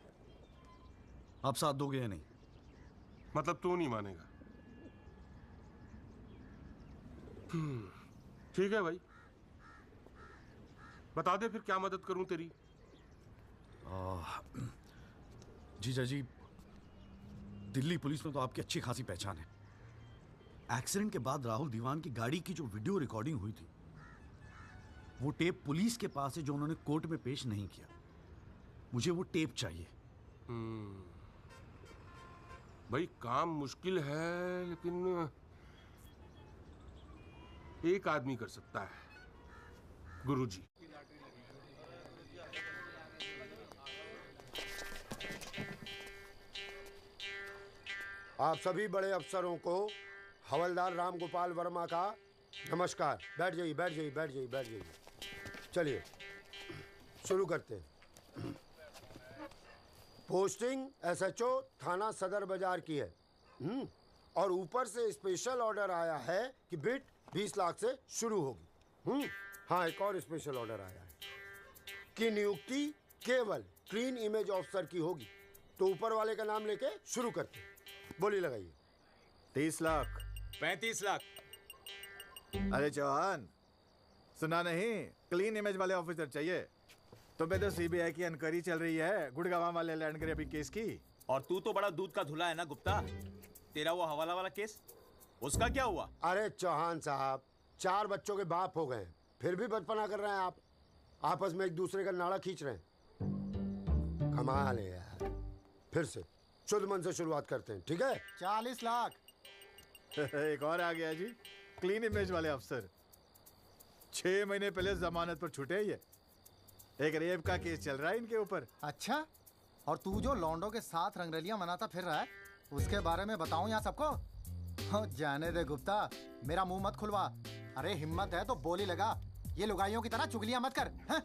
आप साथ दोगे या नहीं? मतलब तू नहीं मानेगा? ठीक है भाई, बता दे फिर क्या मदद करूं तेरी। जीजा जी, दिल्ली पुलिस में तो आपकी अच्छी खासी पहचान है। एक्सीडेंट के बाद राहुल दीवान की गाड़ी की जो वीडियो रिकॉर्डिंग हुई थी, वो टेप पुलिस के पास है जो उन्होंने कोर्ट में पेश नहीं किया। मुझे वो टेप चाहिए। भाई काम मुश्किल है, लेकिन एक आदमी कर सकता है, गुरुजी। आप सभी बड़े अफसरों को हवलदार राम गोपाल वर्मा का नमस्कार। बैठ जाइए, बैठ जाइए, बैठ जाइए, बैठ जाइए। चलिए शुरू करते हैं। पोस्टिंग एसएचओ थाना सदर बाजार की है। और ऊपर से स्पेशल ऑर्डर आया है कि बिट 20 लाख से शुरू होगी। हाँ, एक और स्पेशल ऑर्डर आया है कि नियुक्ति केवल क्लीन इमेज ऑफिसर की होगी। तो ऊपर वाले का नाम लेके शुरू करते हैं। बोली लगाइए। 30 लाख। 35 लाख। अरे चौहान, सुना नहीं? क्लीन इमेज वाले ऑफिसर चाहिए। तुम्हें तो सीबीआई की इंक्वायरी चल रही है गुड़गांव वाले लैंड ग्रैबिंग केस की। और तू तो बड़ा दूध का धुला है ना गुप्ता। तेरा वो हवाला वाला केस, उसका क्या हुआ? अरे चौहान साहब, 4 बच्चों के बाप हो गए, फिर भी बचपना कर रहे हैं आप। आपस में एक दूसरे का नाड़ा खींच रहे हैं। कमाल है यार। फिर से शुद्ध मन से शुरुआत करते हैं, ठीक है? 40 लाख। एक और आ गया जी, क्लीन इमेज वाले अफसर। 6 महीने पहले जमानत पर छूटे ये। एक रेप का केस चल रहा है इनके ऊपर। अच्छा, और तू जो लौंडों के साथ रंगरलियां मनाता फिर रहा है, उसके बारे में बताऊं यहाँ सबको? हो जाने दे गुप्ता, मेरा मुंह मत खुलवा। अरे हिम्मत है तो बोली लगा, ये लुगाइयों की तरह चुगलियां मत कर। हैं?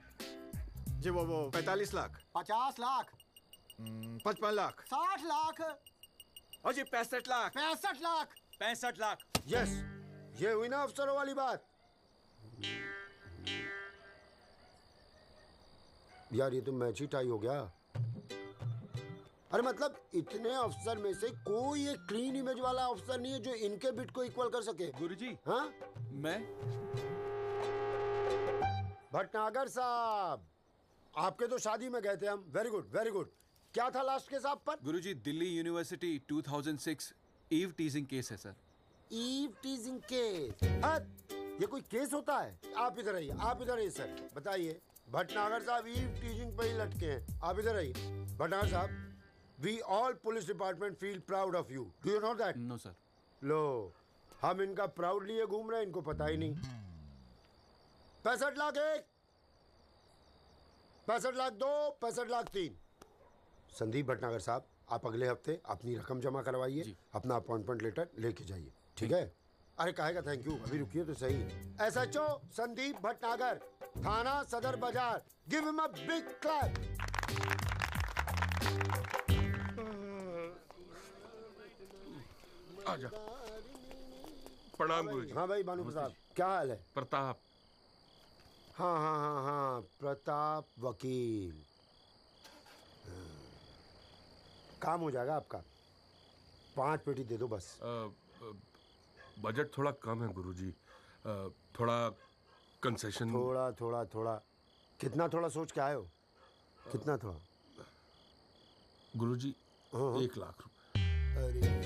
जी वो 45 लाख। 50 लाख। 55 लाख। 60 लाख। और जी 65 लाख। 65 लाख। 65 लाख। यस, ये हुई ना अफसरों वाली बात। यार ये तो मैच ही टाई हो गया। अरे मतलब इतने अफसर में से कोई एक क्लीन इमेज वाला अफसर नहीं है जो इनके बिट को इक्वल कर सके। गुरुजी, हाँ? मैं भटनागर साहब, आपके तो शादी में गए थे हम। Very good, very good. क्या था लास्ट केस आप पर? गुरुजी, Delhi university 2006 eve teasing case है सर। Eve teasing case? ये कोई केस होता है? आप इधर आइए, आप इधर आइए सर, बताइए। भटनागर साहब ईव टीजिंग पे ही लटके हैं। आप इधर आइए। भटनागर साहब, we all police department feel proud of you. Do you know that? No sir. लो, हम इनका प्राउड लिए घूम रहे हैं, इनको पता ही नहीं। 65 लाख 1, 65 लाख 2, 65 लाख 3। संदीप भटनागर साहब, आप अगले हफ्ते अपनी रकम जमा करवाइए, अपना अपॉइंटमेंट लेटर लेके जाइए, ठीक है? अरे काहे का थैंक यू, अभी रुकिए तो सही। एसएचओ संदीप भटनागर, थाना सदर बाजार, give him a big clap. आजा। प्रणाम गुरुजी। हाँ भाई भानु प्रताप, क्या हाल है? प्रताप। हाँ हाँ हाँ हाँ, प्रताप वकील। काम हो जाएगा आपका। 5 पेटी दे दो बस। बजट थोड़ा कम है गुरुजी, थोड़ा कंसेशन। थोड़ा थोड़ा थोड़ा कितना थोड़ा सोच के आए हो? कितना थोड़ा? गुरुजी 1 लाख रुपए। अरे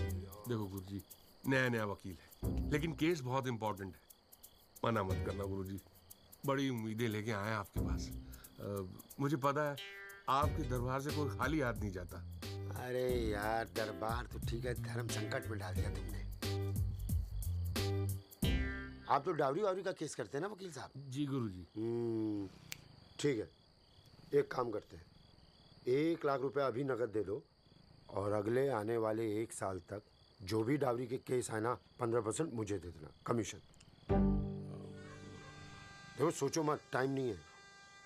देखो गुरुजी, नया नया वकील है, लेकिन केस बहुत इंपॉर्टेंट है। मना मत करना गुरुजी, बड़ी उम्मीदें लेके आए आपके पास। मुझे पता है आपके दरबार से कोई खाली हाथ नहीं जाता। अरे यार, दरबार तो ठीक है, धर्म संकट में डाल दिया तुमने। आप तो डावरी वावरी का केस करते हैं ना वकील साहब? जी गुरुजी। ठीक है, एक काम करते हैं, 1 लाख रुपए अभी नकद दे दो, और अगले आने वाले 1 साल तक जो भी डावरी के केस आए ना, 15% मुझे दे देना कमीशन। देखो सोचो मत, टाइम नहीं है।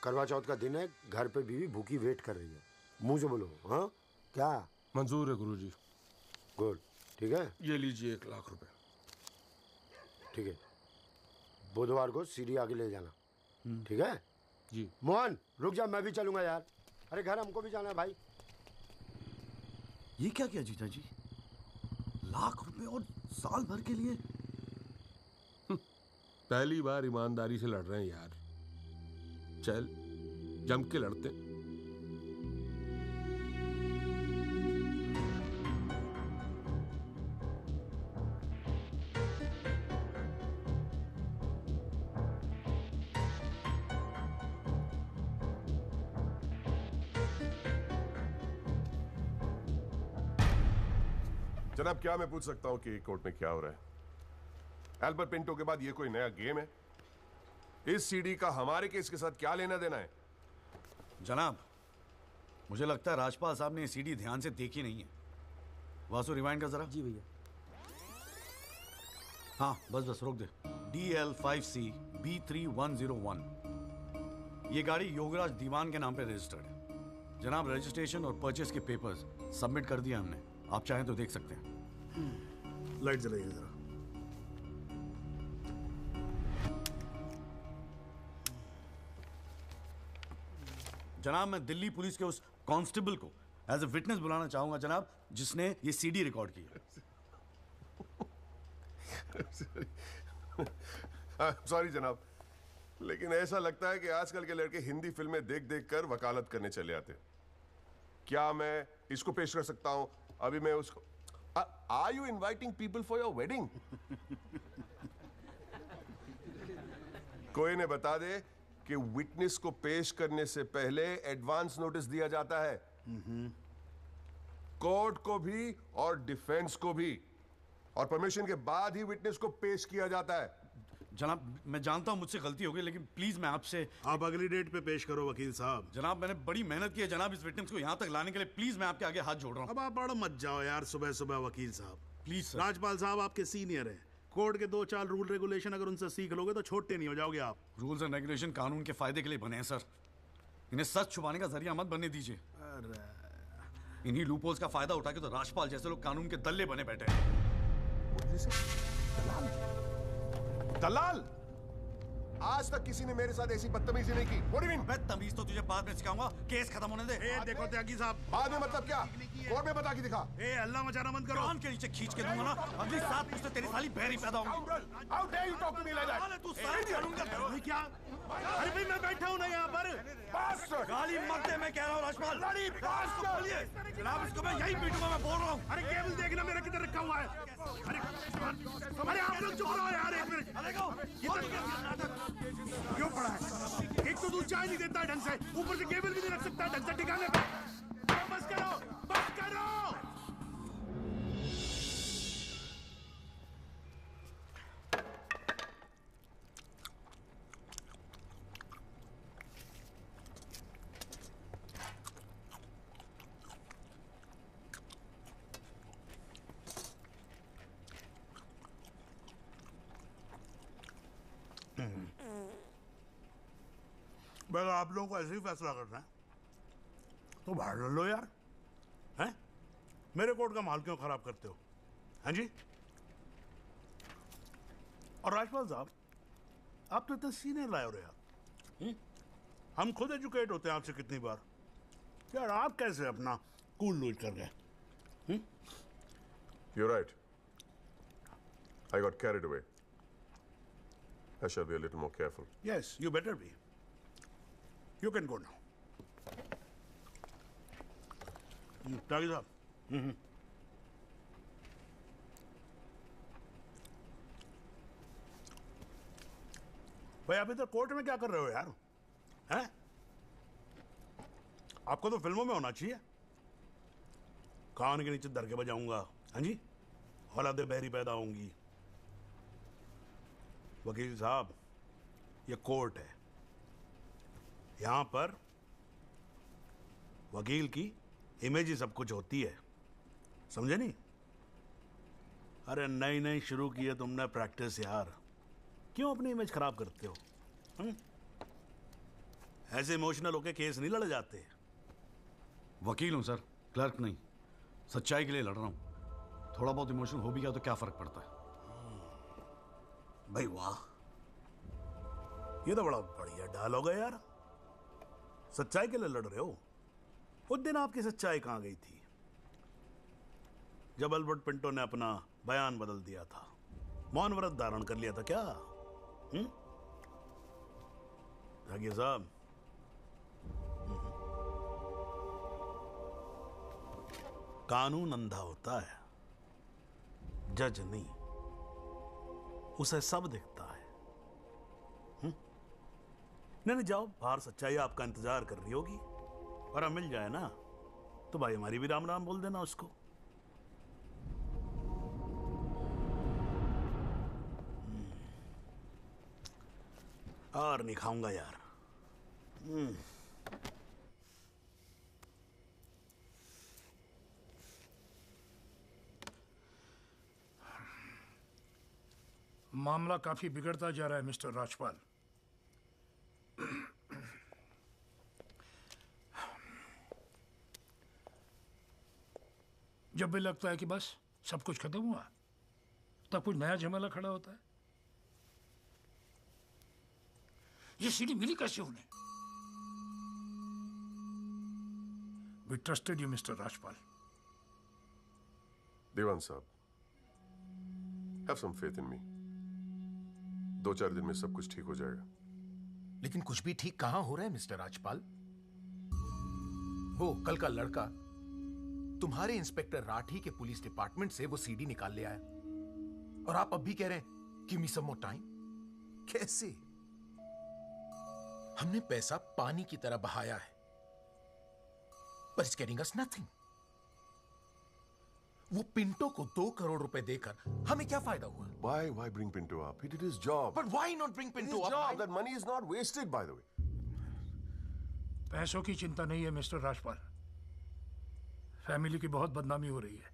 करवा चौथ का दिन है, घर पे बीवी भूखी वेट कर रही है। मुंह से बोलो। हाँ क्या? मंजूर है गुरुजी। गुड, ठीक है। ये लीजिए 1 लाख रुपए। ठीक है, बुधवार को सीढ़ी आगे ले जाना, ठीक है? जी। मोहन रुक जा, मैं भी चलूंगा यार। अरे घर हमको भी जाना है भाई। ये क्या किया जीजा जी? 1 लाख रुपए और साल भर के लिए? पहली बार ईमानदारी से लड़ रहे हैं यार। चल जम के लड़ते हैं। जनाब, क्या मैं पूछ सकता हूं कि कोर्ट में क्या हो रहा है? एल्बर्ट पिंटो के बाद ये कोई नया गेम है? इस सीडी का हमारे केस के साथ क्या लेना देना है? जनाब, मुझे लगता है राजपाल साहब ने ये सीडी ध्यान से देखी नहीं है। वासु रिवाइंड कर जरा। जी भैया। हाँ बस रोक दे। DL5C B3101, ये गाड़ी योगराज दीवान के नाम पे रजिस्टर्ड है। जनाब, रजिस्ट्रेशन और परचेस के पेपर्स सबमिट कर दिया हमने, आप चाहें तो देख सकते हैं। लाइट जलाइए जरा। जनाब, मैं दिल्ली पुलिस के उस कांस्टेबल को एज ए विटनेस बुलाना चाहूंगा जनाब, जिसने ये सीडी रिकॉर्ड की है। सॉरी जनाब, लेकिन ऐसा लगता है कि आजकल के लड़के हिंदी फिल्में देख देख कर वकालत करने चले आते। क्या मैं इसको पेश कर सकता हूं? अभी मैं उसको are you inviting people for your wedding? कोई ने बता दे कि विटनेस को पेश करने से पहले एडवांस नोटिस दिया जाता है, कोर्ट को भी और डिफेंस को भी, और परमिशन के बाद ही विटनेस को पेश किया जाता है। जनाब, मैं जानता हूं मुझसे गलती हो गई, लेकिन प्लीज मैं आपसे। आप अगली डेट पे पेश करो वकील साहब। जनाब, मैंने बड़ी मेहनत की है जनाब इस विटनेस को यहां तक लाने के लिए, प्लीज मैं आपके आगे हाथ जोड़ रहा हूं। अब आप बड़ा मत जाओ यार सुबह सुबह वकील साहब। Please sir. राजपाल साहब आपके सीनियर हैं, कोर्ट के 2-4 रूल रेगुलेशन अगर उनसे सीख लोगे तो छोटे नहीं हो जाओगे आप। रूल्स एंड रेगुलेशन कानून के फायदे के लिए बने हैं सर, इन्हें सच छुपाने का जरिया मत बनने दीजिए। इन्हीं लूपहोल्स का फायदा उठा के तो राजपाल जैसे लोग कानून के दल्ले बने बैठे हैं। दलाल? आज तक किसी ने मेरे साथ ऐसी बदतमीजी नहीं की। What do you mean? मैं तमीज तो तुझे बाद में सिखाऊंगा, केस खत्म होने दे। देखो त्यागी साहब, बाद में मतलब क्या? कोर्ट में बता के दिखा। अल्लाह मचाना बंद करो। कान के नीचे खींच के दूंगा ना, अगली 7 पुश्तें तेरी साली बहरी पैदा होंगी। How dare you talk to me like that? तू सारी कानून का क्या? अरे भाई मैं बैठा हूं ना यहाँ पर। गाली मत दे, मैं कह रहा हूँ राजपाल। जनाब, इसको मैं यही पीटूंगा, मैं बोल रहा हूँ। अरे केबल देखना मेरा किधर रखा हुआ है। अरे आप लोग चुप रहो यार, एक मिनट। क्यों पड़ा है? एक तो दूध चाय नहीं देता ढंग से, ऊपर से केबल भी नहीं रख सकता ढंग से ठिकाने पे। बस करो, बस करो। अगर आप लोगों को ऐसे ही फैसला करना है तो बाहर लड़ लो यार, हैं? मेरे कोर्ट का माहौल क्यों खराब करते हो? हैं जी? और राजपाल साहब, आप तो इतने सीनियर लाए हो रहे यार। हम खुद एजुकेट होते हैं आपसे कितनी बार, यार आप कैसे अपना कूल लूज कर गए? You're right. I got carried away. I shall be a little more careful. Yes, you better be. You can go now. त्यागी साहब। भाई आप इधर कोर्ट में क्या कर रहे हो यार? हैं? आपको तो फिल्मों में होना चाहिए। कान के नीचे दर के बजाऊंगा, हाँ जी, औलादे बहरी पैदा होंगी। वकील साहब, ये कोर्ट है, यहां पर वकील की इमेज ही सब कुछ होती है, समझे नहीं? अरे नई नई शुरू की है तुमने प्रैक्टिस यार, क्यों अपनी इमेज खराब करते हो? ऐसे इमोशनल होके केस नहीं लड़े जाते। वकील हूं सर, क्लर्क नहीं। सच्चाई के लिए लड़ रहा हूं। थोड़ा बहुत इमोशनल हो भी गया तो क्या फर्क पड़ता है? भाई वाह, ये तो बड़ा बढ़िया डायलॉग है यार। सच्चाई के लिए लड़ रहे हो? उस दिन आपकी सच्चाई कहां गई थी जब एल्बर्ट पिंटो ने अपना बयान बदल दिया था, मौन व्रत धारण कर लिया था क्या? जागिर साहब, कानून अंधा होता है, जज नहीं। उसे सब दिखता है। नहीं जाओ, बाहर सच्चाई आपका इंतजार कर रही होगी, और अब मिल जाए ना तो भाई हमारी भी राम राम बोल देना उसको। और नहीं खाऊंगा यार। मामला काफी बिगड़ता जा रहा है मिस्टर राजपाल। जब भी लगता है कि बस सब कुछ खत्म हुआ, तब कुछ नया झमेला खड़ा होता है। ये सीढ़ी मिली कैसे उन्हें? We trusted you, Mr. Rajpal. देवान साहब, have some faith in me। 2-4 दिन में सब कुछ ठीक हो जाएगा। लेकिन कुछ भी ठीक कहां हो रहा है मिस्टर राजपाल? वो कल का लड़का तुम्हारे इंस्पेक्टर राठी के पुलिस डिपार्टमेंट से वो सीडी निकाल ले आया, और आप अब भी कह रहे हैं गिव मी सम मोर टाइम। कैसे? हमने पैसा पानी की तरह बहाया है, but it's getting us nothing। वो पिंटो को 2 करोड़ रुपए देकर हमें क्या फायदा हुआ? Why bring Pinto up? He did his job। But why not bring Pinto up? Job, that money is not wasted, by the way। पैसों की चिंता नहीं है मिस्टर राजपाल, फैमिली की बहुत बदनामी हो रही है।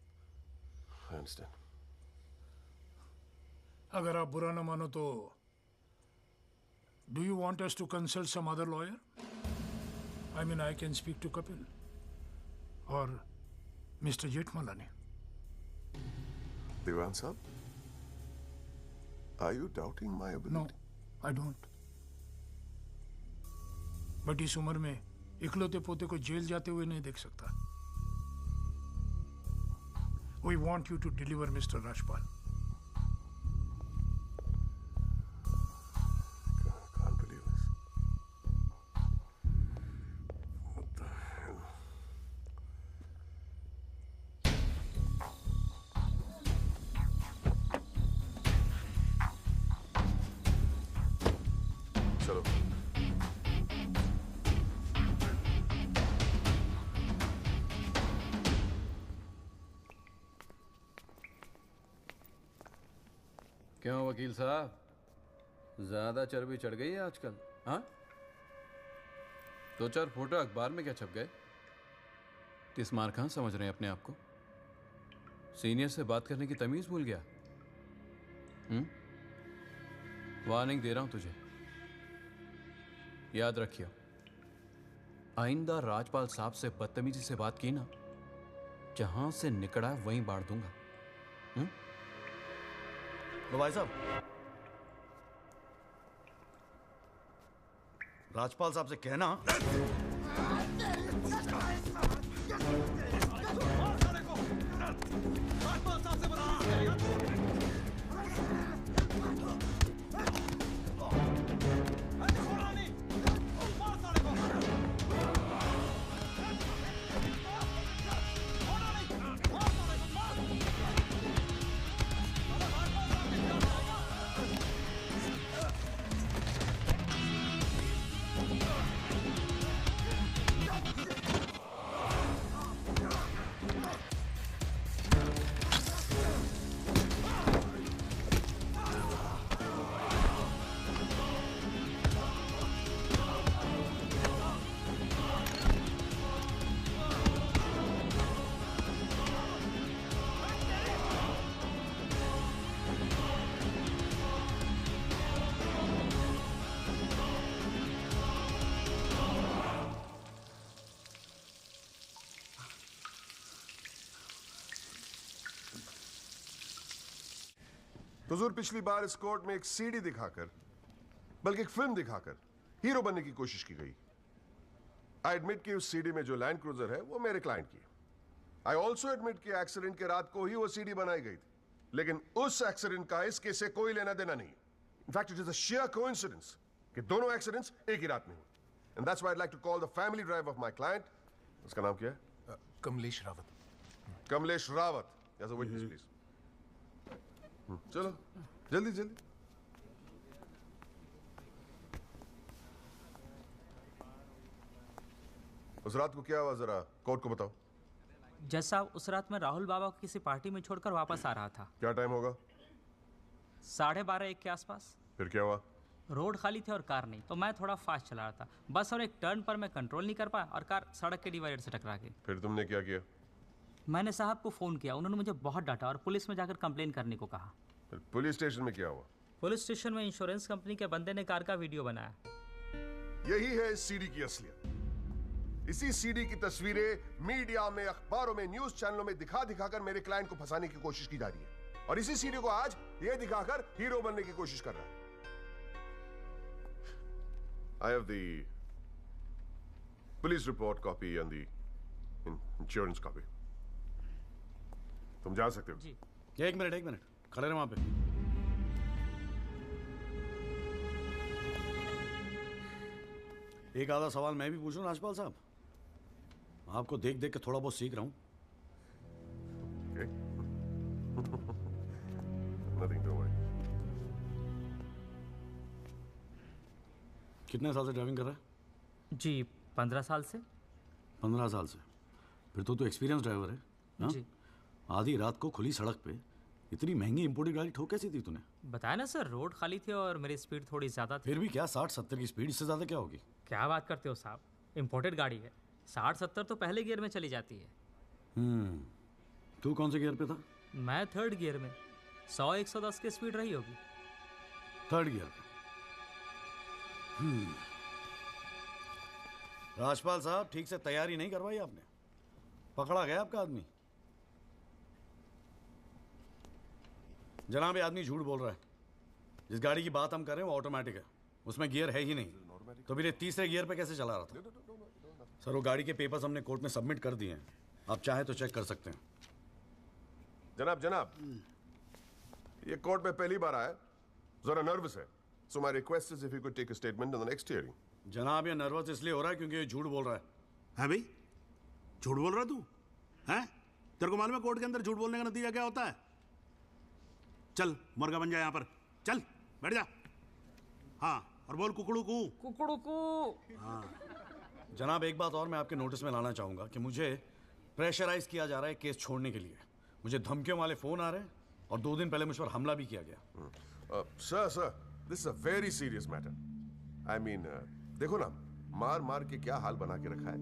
I understand। अगर आप बुरा ना मानो तो do you want us to consult some other lawyer? I mean, I can speak to Kapil or Mr. Jetmalani। देवान साहब, are you doubting my ability? No, I don't। But इस उम्र में इकलौते पोते को जेल जाते हुए नहीं देख सकता। We want you to deliver, Mr. Rajpal। Can't believe this। What the hell? चलो। क्यों वकील साहब, ज्यादा चर्बी चढ़ गई है आजकल? हाँ, 2-4 फोटो अखबार में क्या छप गए? किस मार खां समझ रहे हैं अपने आप को? सीनियर से बात करने की तमीज भूल गया? वार्निंग दे रहा हूं तुझे, याद रखियो, आइंदा राजपाल साहब से बदतमीजी से बात की ना, जहां से निकड़ा वहीं बांट दूंगा। तो भाई साहब, राजपाल साहब से कहना हुजूर, पिछली बार इस कोर्ट में एक सीडी दिखाकर, बल्कि एक फिल्म दिखाकर हीरो बनने की कोशिश की गई। आई एडमिट कि उस सीडी में जो लैंड क्रूजर है वो मेरे क्लाइंट की है। आई ऑल्सो एडमिट कि एक्सीडेंट के रात को ही वो सीडी बनाई गई थी, लेकिन उस एक्सीडेंट का इस केस से कोई लेना देना नहीं। In fact, it is a sheer coincidence कि दोनों एक्सीडेंट्स एक ही रात में हुए. And that's why I'd like to call the family driver of my client. उसका नाम क्या है? Kamlesh Rawat. Kamlesh Rawat. As a witness, please. चलो, जल्दी जल्दी. उस रात को क्या हुआ जरा कोर्ट को बताओ. जज साहब, उस रात मैं राहुल बाबा को किसी पार्टी में छोड़कर वापस आ रहा था. क्या टाइम होगा? 12:30-1 के आसपास. फिर क्या हुआ? रोड खाली थे और कार नहीं, तो मैं थोड़ा फास्ट चला रहा था. बस और एक टर्न पर मैं कंट्रोल नहीं कर पाया और कार सड़क के डिवाइडर से टकरा गई. फिर तुमने क्या किया? मैंने साहब को फ़ोन किया, उन्होंने मुझे बहुत डांटा और पुलिस में जाकर कंप्लेन करने को कहा. फिर पुलिस स्टेशन में क्या हुआ? पुलिस स्टेशन में इंश्योरेंस कंपनी के बंदे ने कार का वीडियो बनाया. यही है इस सीडी की असलियत. इसी सीडी की तस्वीरें मीडिया में, अखबारों में, न्यूज चैनलों में दिखा दिखाकर मेरे क्लाइंट को फंसाने की कोशिश की जा रही है. और इसी सीडी को आज ये दिखाकर हीरो बनने की कोशिश कर रहा है. I have the police report copy and the insurance copy. तुम जा सकते हो. जी. एक मिनट खड़े रहे वहां पे. एक आधा सवाल मैं भी पूछूं राजपाल साहब? आपको देख देख के थोड़ा बहुत सीख रहा हूं. Nothing to worry. कितने साल से ड्राइविंग कर रहा है? जी 15 साल से. 15 साल से. फिर तो तू एक्सपीरियंस ड्राइवर है. हाँ? जी. आधी रात को खुली सड़क पे इतनी महंगी इंपोर्टेड गाड़ी ठोक कैसी थी तूने? बताया ना सर, रोड खाली थी और मेरी स्पीड थोड़ी ज़्यादा थी. फिर भी क्या 60-70 की स्पीड, इससे ज़्यादा क्या होगी? क्या बात करते हो साहब, इंपोर्टेड गाड़ी है. 60-70 तो पहले गियर में चली जाती है. तू कौन से गियर पे था? मैं 3rd गियर में. 100-110 की स्पीड रही होगी. 3rd गियर पे. राजपाल साहब, ठीक से तैयारी नहीं करवाई आपने. पकड़ा गया आपका आदमी. जनाब, ये आदमी झूठ बोल रहा है. जिस गाड़ी की बात हम कर रहे हैं वो ऑटोमेटिक है, उसमें गियर है ही नहीं. तो फिर ये 3रे गियर पे कैसे चला रहा था? सर, वो गाड़ी के पेपर्स हमने कोर्ट में सबमिट कर दिए हैं. आप चाहें तो चेक कर सकते हैं. जनाब, ये कोर्ट में पहली बार आया, जरा नर्वस है. So my request is if you could take a statement in the next hearing. जनाब, ये नर्वस इसलिए हो रहा है क्योंकि ये झूठ बोल रहा है. है भाई? झूठ बोल रहा तू? हैं? तेरे को मालूम है कोर्ट के अंदर झूठ बोलने का नतीजा क्या होता है? चल मुर्गा बन जा यहाँ पर. चल बैठ जा. हाँ, और बोल कुकड़ू कू. कुकड़ू कू. हाँ. जनाब, एक बात और मैं आपके नोटिस में लाना चाहूंगा कि मुझे प्रेशराइज किया जा रहा है केस छोड़ने के लिए. मुझे धमकियों वाले फोन आ रहे हैं और 2 दिन पहले मुझ पर हमला भी किया गया. Sir, this is a very serious matter. I mean, देखो ना, मार के क्या हाल बना के रखा है.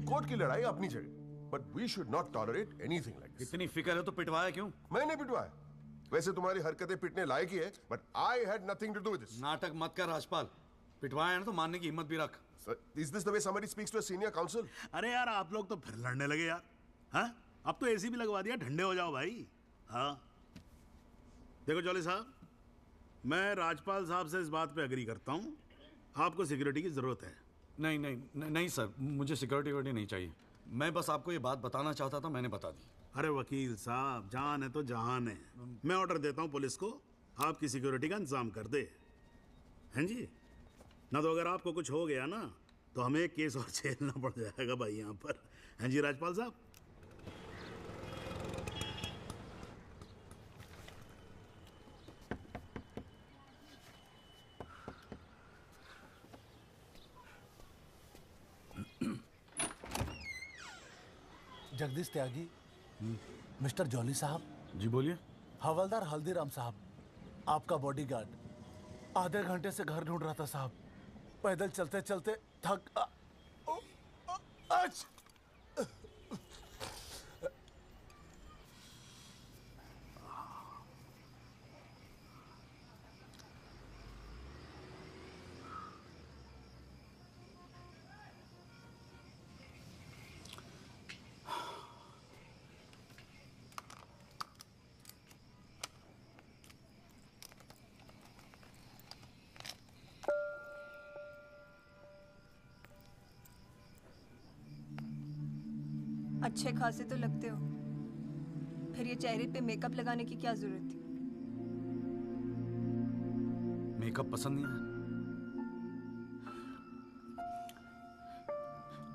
कोर्ट की लड़ाई अपनी जगह, but we should not tolerate anything like this. इतनी फिक्र है तो पिटवाया क्यों? मैंने पिटवाया. वैसे तुम्हारी हरकतें पिटने लायक ही है, but I had nothing to do with this. नाटक मत कर राजपाल. पिटवाया है ना तो मानने की हिम्मत भी रख. Sir, is this the way somebody speaks to a senior counsel? अरे यार, आप लोग तो फिर लड़ने लगे यार. हाँ? अब तो एसी भी लगवा दिया, ठंडे हो जाओ भाई. हाँ, देखो जॉली साहब, मैं राजपाल साहब से इस बात पे एग्री करता हूँ. आपको सिक्योरिटी की जरूरत है. नहीं सर, मुझे सिक्योरिटी नहीं चाहिए. मैं बस आपको ये बात बताना चाहता था, मैंने बता दी. अरे वकील साहब, जान है तो जहान है. मैं ऑर्डर देता हूँ पुलिस को, आपकी सिक्योरिटी का इंतजाम कर दे. हैं जी? ना तो अगर आपको कुछ हो गया ना तो हमें केस और झेलना पड़ जाएगा भाई यहाँ पर. हैं जी राजपाल साहब? जगदीश त्यागी. मिस्टर जॉली साहब. जी बोलिए. हवलदार हल्दीराम साहब, आपका बॉडीगार्ड. आधे घंटे से घर ढूंढ रहा था साहब. पैदल चलते चलते थक. अच्छे खासे तो लगते हो, फिर ये चेहरे पे मेकअप लगाने की क्या जरूरत थी? मेकअप पसंद नहीं आया?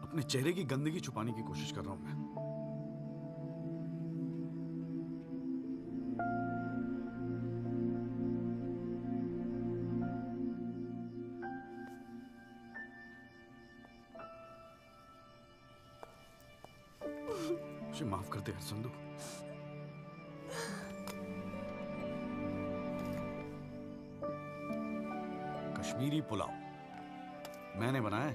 अपने चेहरे की गंदगी छुपाने की कोशिश कर रहा हूं मैं। मुझे माफ कर दे यार संधू। कश्मीरी पुलाव मैंने बनाया है।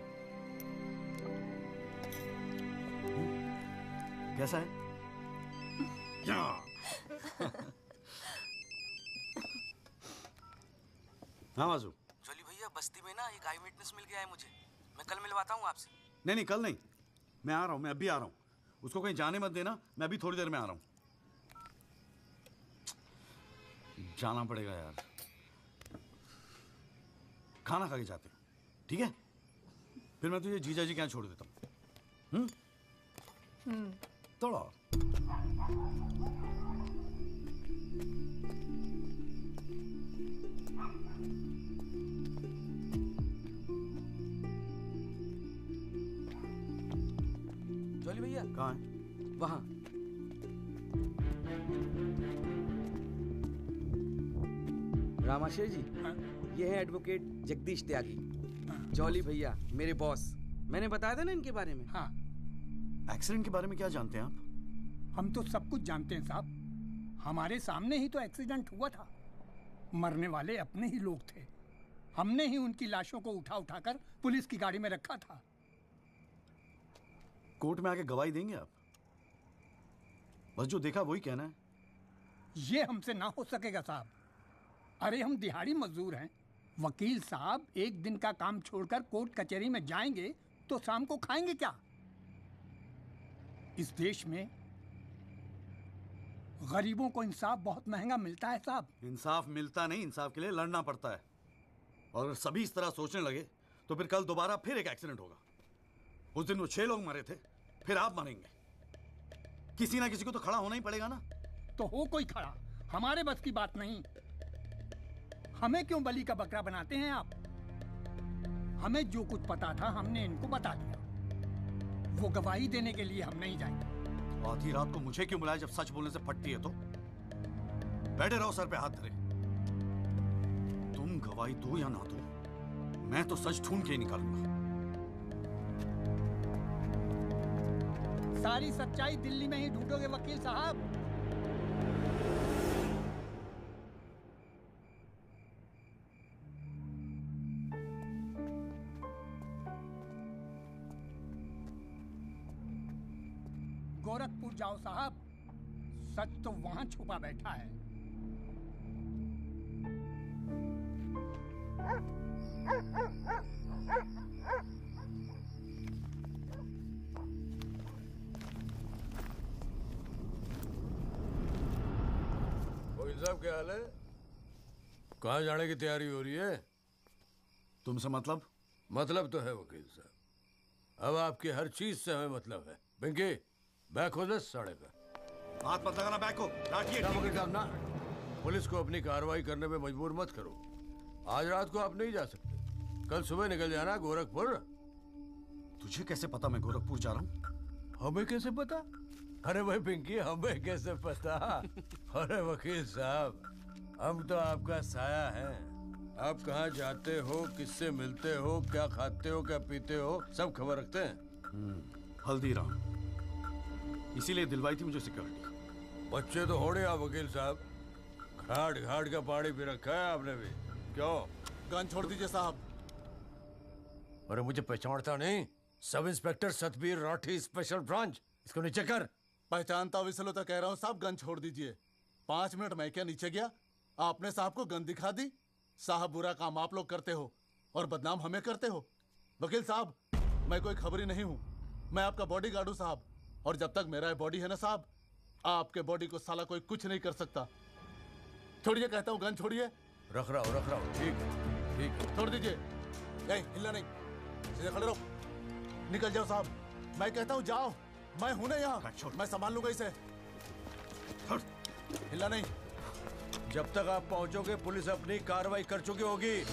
कैसा है? हाँ वाजू। जोली भैया, बस्ती में ना एक आई विटनेस मिल गया है मुझे। मैं कल मिलवाता हूँ आपसे। नहीं, कल नहीं, मैं आ रहा हूँ, मैं अभी आ रहा हूँ। उसको कहीं जाने मत देना, मैं अभी थोड़ी देर में आ रहा हूँ। जाना पड़ेगा यार, खाना खा के जाते हैं, ठीक है? फिर मैं तुझे जीजा जी के यहाँ छोड़ देता हूँ। थोड़ा और। जोली भैया कहाँ है? वहां। रामाशय जी, ये है एडवोकेट जगदीश त्यागी। जॉली भैया मेरे बॉस। मैंने बताया था ना इनके बारे में। हाँ। एक्सीडेंट के बारे में क्या जानते हैं आप? हम तो सब कुछ जानते हैं साहब। हमारे सामने ही तो एक्सीडेंट हुआ था। मरने वाले अपने ही लोग थे। हमने ही उनकी लाशों को उठा उठाकर पुलिस की गाड़ी में रखा था। कोर्ट में आके गवाही देंगे आप? बस जो देखा वही कहना है। ये हमसे ना हो सकेगा साहब। अरे हम दिहाड़ी मजदूर हैं। वकील साहब एक दिन का काम छोड़कर कोर्ट कचहरी में जाएंगे तो शाम को खाएंगे क्या? इस देश में गरीबों को इंसाफ बहुत महंगा मिलता है साहब। इंसाफ मिलता नहीं, इंसाफ के लिए लड़ना पड़ता है। और अगर सभी इस तरह सोचने लगे तो फिर कल दोबारा फिर एक एक्सीडेंट होगा। उस दिन वो 6 लोग मरे थे, फिर आप मरेंगे। किसी ना किसी को तो खड़ा होना ही पड़ेगा ना। तो हो कोई खड़ा, हमारे बस की बात नहीं। हमें क्यों बलि का बकरा बनाते हैं आप? हमें जो कुछ पता था हमने इनको बता दिया। वो गवाही देने के लिए हम नहीं जाएंगे। आधी रात को मुझे क्यों बुलाया जब सच बोलने से फटती है तो? बैठे रहो सर पे हाथ धरे। तुम गवाही दो या ना दो, मैं तो सच ढूंढ के ही निकालूंगा। सारी सच्चाई दिल्ली में ही ढूंढोगे वकील साहब। गोरखपुर जाओ साहब, सच तो वहां छुपा बैठा है। वकील साहब क्या हाल है? कहाँ जाने की तैयारी हो रही है? तुमसे मतलब? मतलब तो है वकील साहब। अब आपकी हर चीज से हमें मतलब है। पिंकी, बैग खोल दे साढ़े का। हाथ मत लगाना बैग को। लाठिए वकील साहब ना, पुलिस को अपनी कार्रवाई करने में मजबूर मत करो। आज रात को आप नहीं जा सकते, कल सुबह निकल जाना गोरखपुर। तुझे कैसे पता मैं गोरखपुर जा रहा हूँ? हमें कैसे पता? अरे भाई पिंकी, हमें कैसे पता? अरे वकील साहब, हम तो आपका साया है। आप कहाँ जाते हो, किससे मिलते हो, क्या खाते हो, क्या पीते हो, सब खबर रखते हैं। हल्दीराम, इसीलिए दिलवाई थी मुझे सिक्योरिटी। बच्चे तो होड़े आप वकील साहब, घाट घाट का पानी पी रखा है आपने भी। क्यों? गन छोड़ दीजिए साहब। अरे मुझे पहचानता नहीं? Sub inspector Satbir Rathi, special branch. इसको नीचे कर। पहचानता हूँ इसलिए तो कह रहा हूँ साहब, गन छोड़ दीजिए। 5 मिनट मैं क्या नीचे गया, आपने साहब को गन दिखा दी। साहब बुरा काम आप लोग करते हो और बदनाम हमें करते हो। वकील साहब, मैं कोई खबरी नहीं हूँ, मैं आपका बॉडीगार्ड हूँ साहब। और जब तक मेरा बॉडी है ना साहब, आपके बॉडी को साला कोई कुछ नहीं कर सकता। छोड़िए कहता हूँ, गन छोड़िए। रख रहा हूँ। ठीक है। छोड़ दीजिए। नहीं, हिलना नहीं, सीधे खड़े रहो। निकल जाओ साहब, मैं कहता हूँ जाओ। मैं हूं ना यहाँ, मैं संभाल लूंगा इसे। हिलना नहीं। जब तक आप पहुंचोगे पुलिस अपनी कार्रवाई कर चुकी होगी।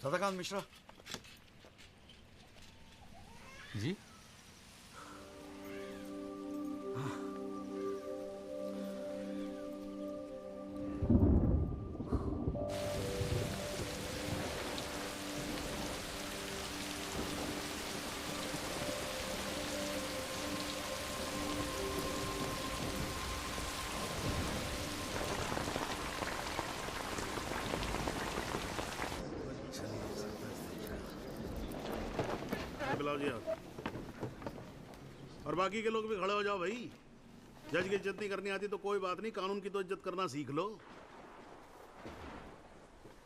सदाकांत मिश्रा जी। बुलाओ जी आप, और बाकी के लोग भी खड़े हो जाओ भाई। जज की इज्जत नहीं करनी आती तो कोई बात नहीं, कानून की तो इज्जत करना सीख लो।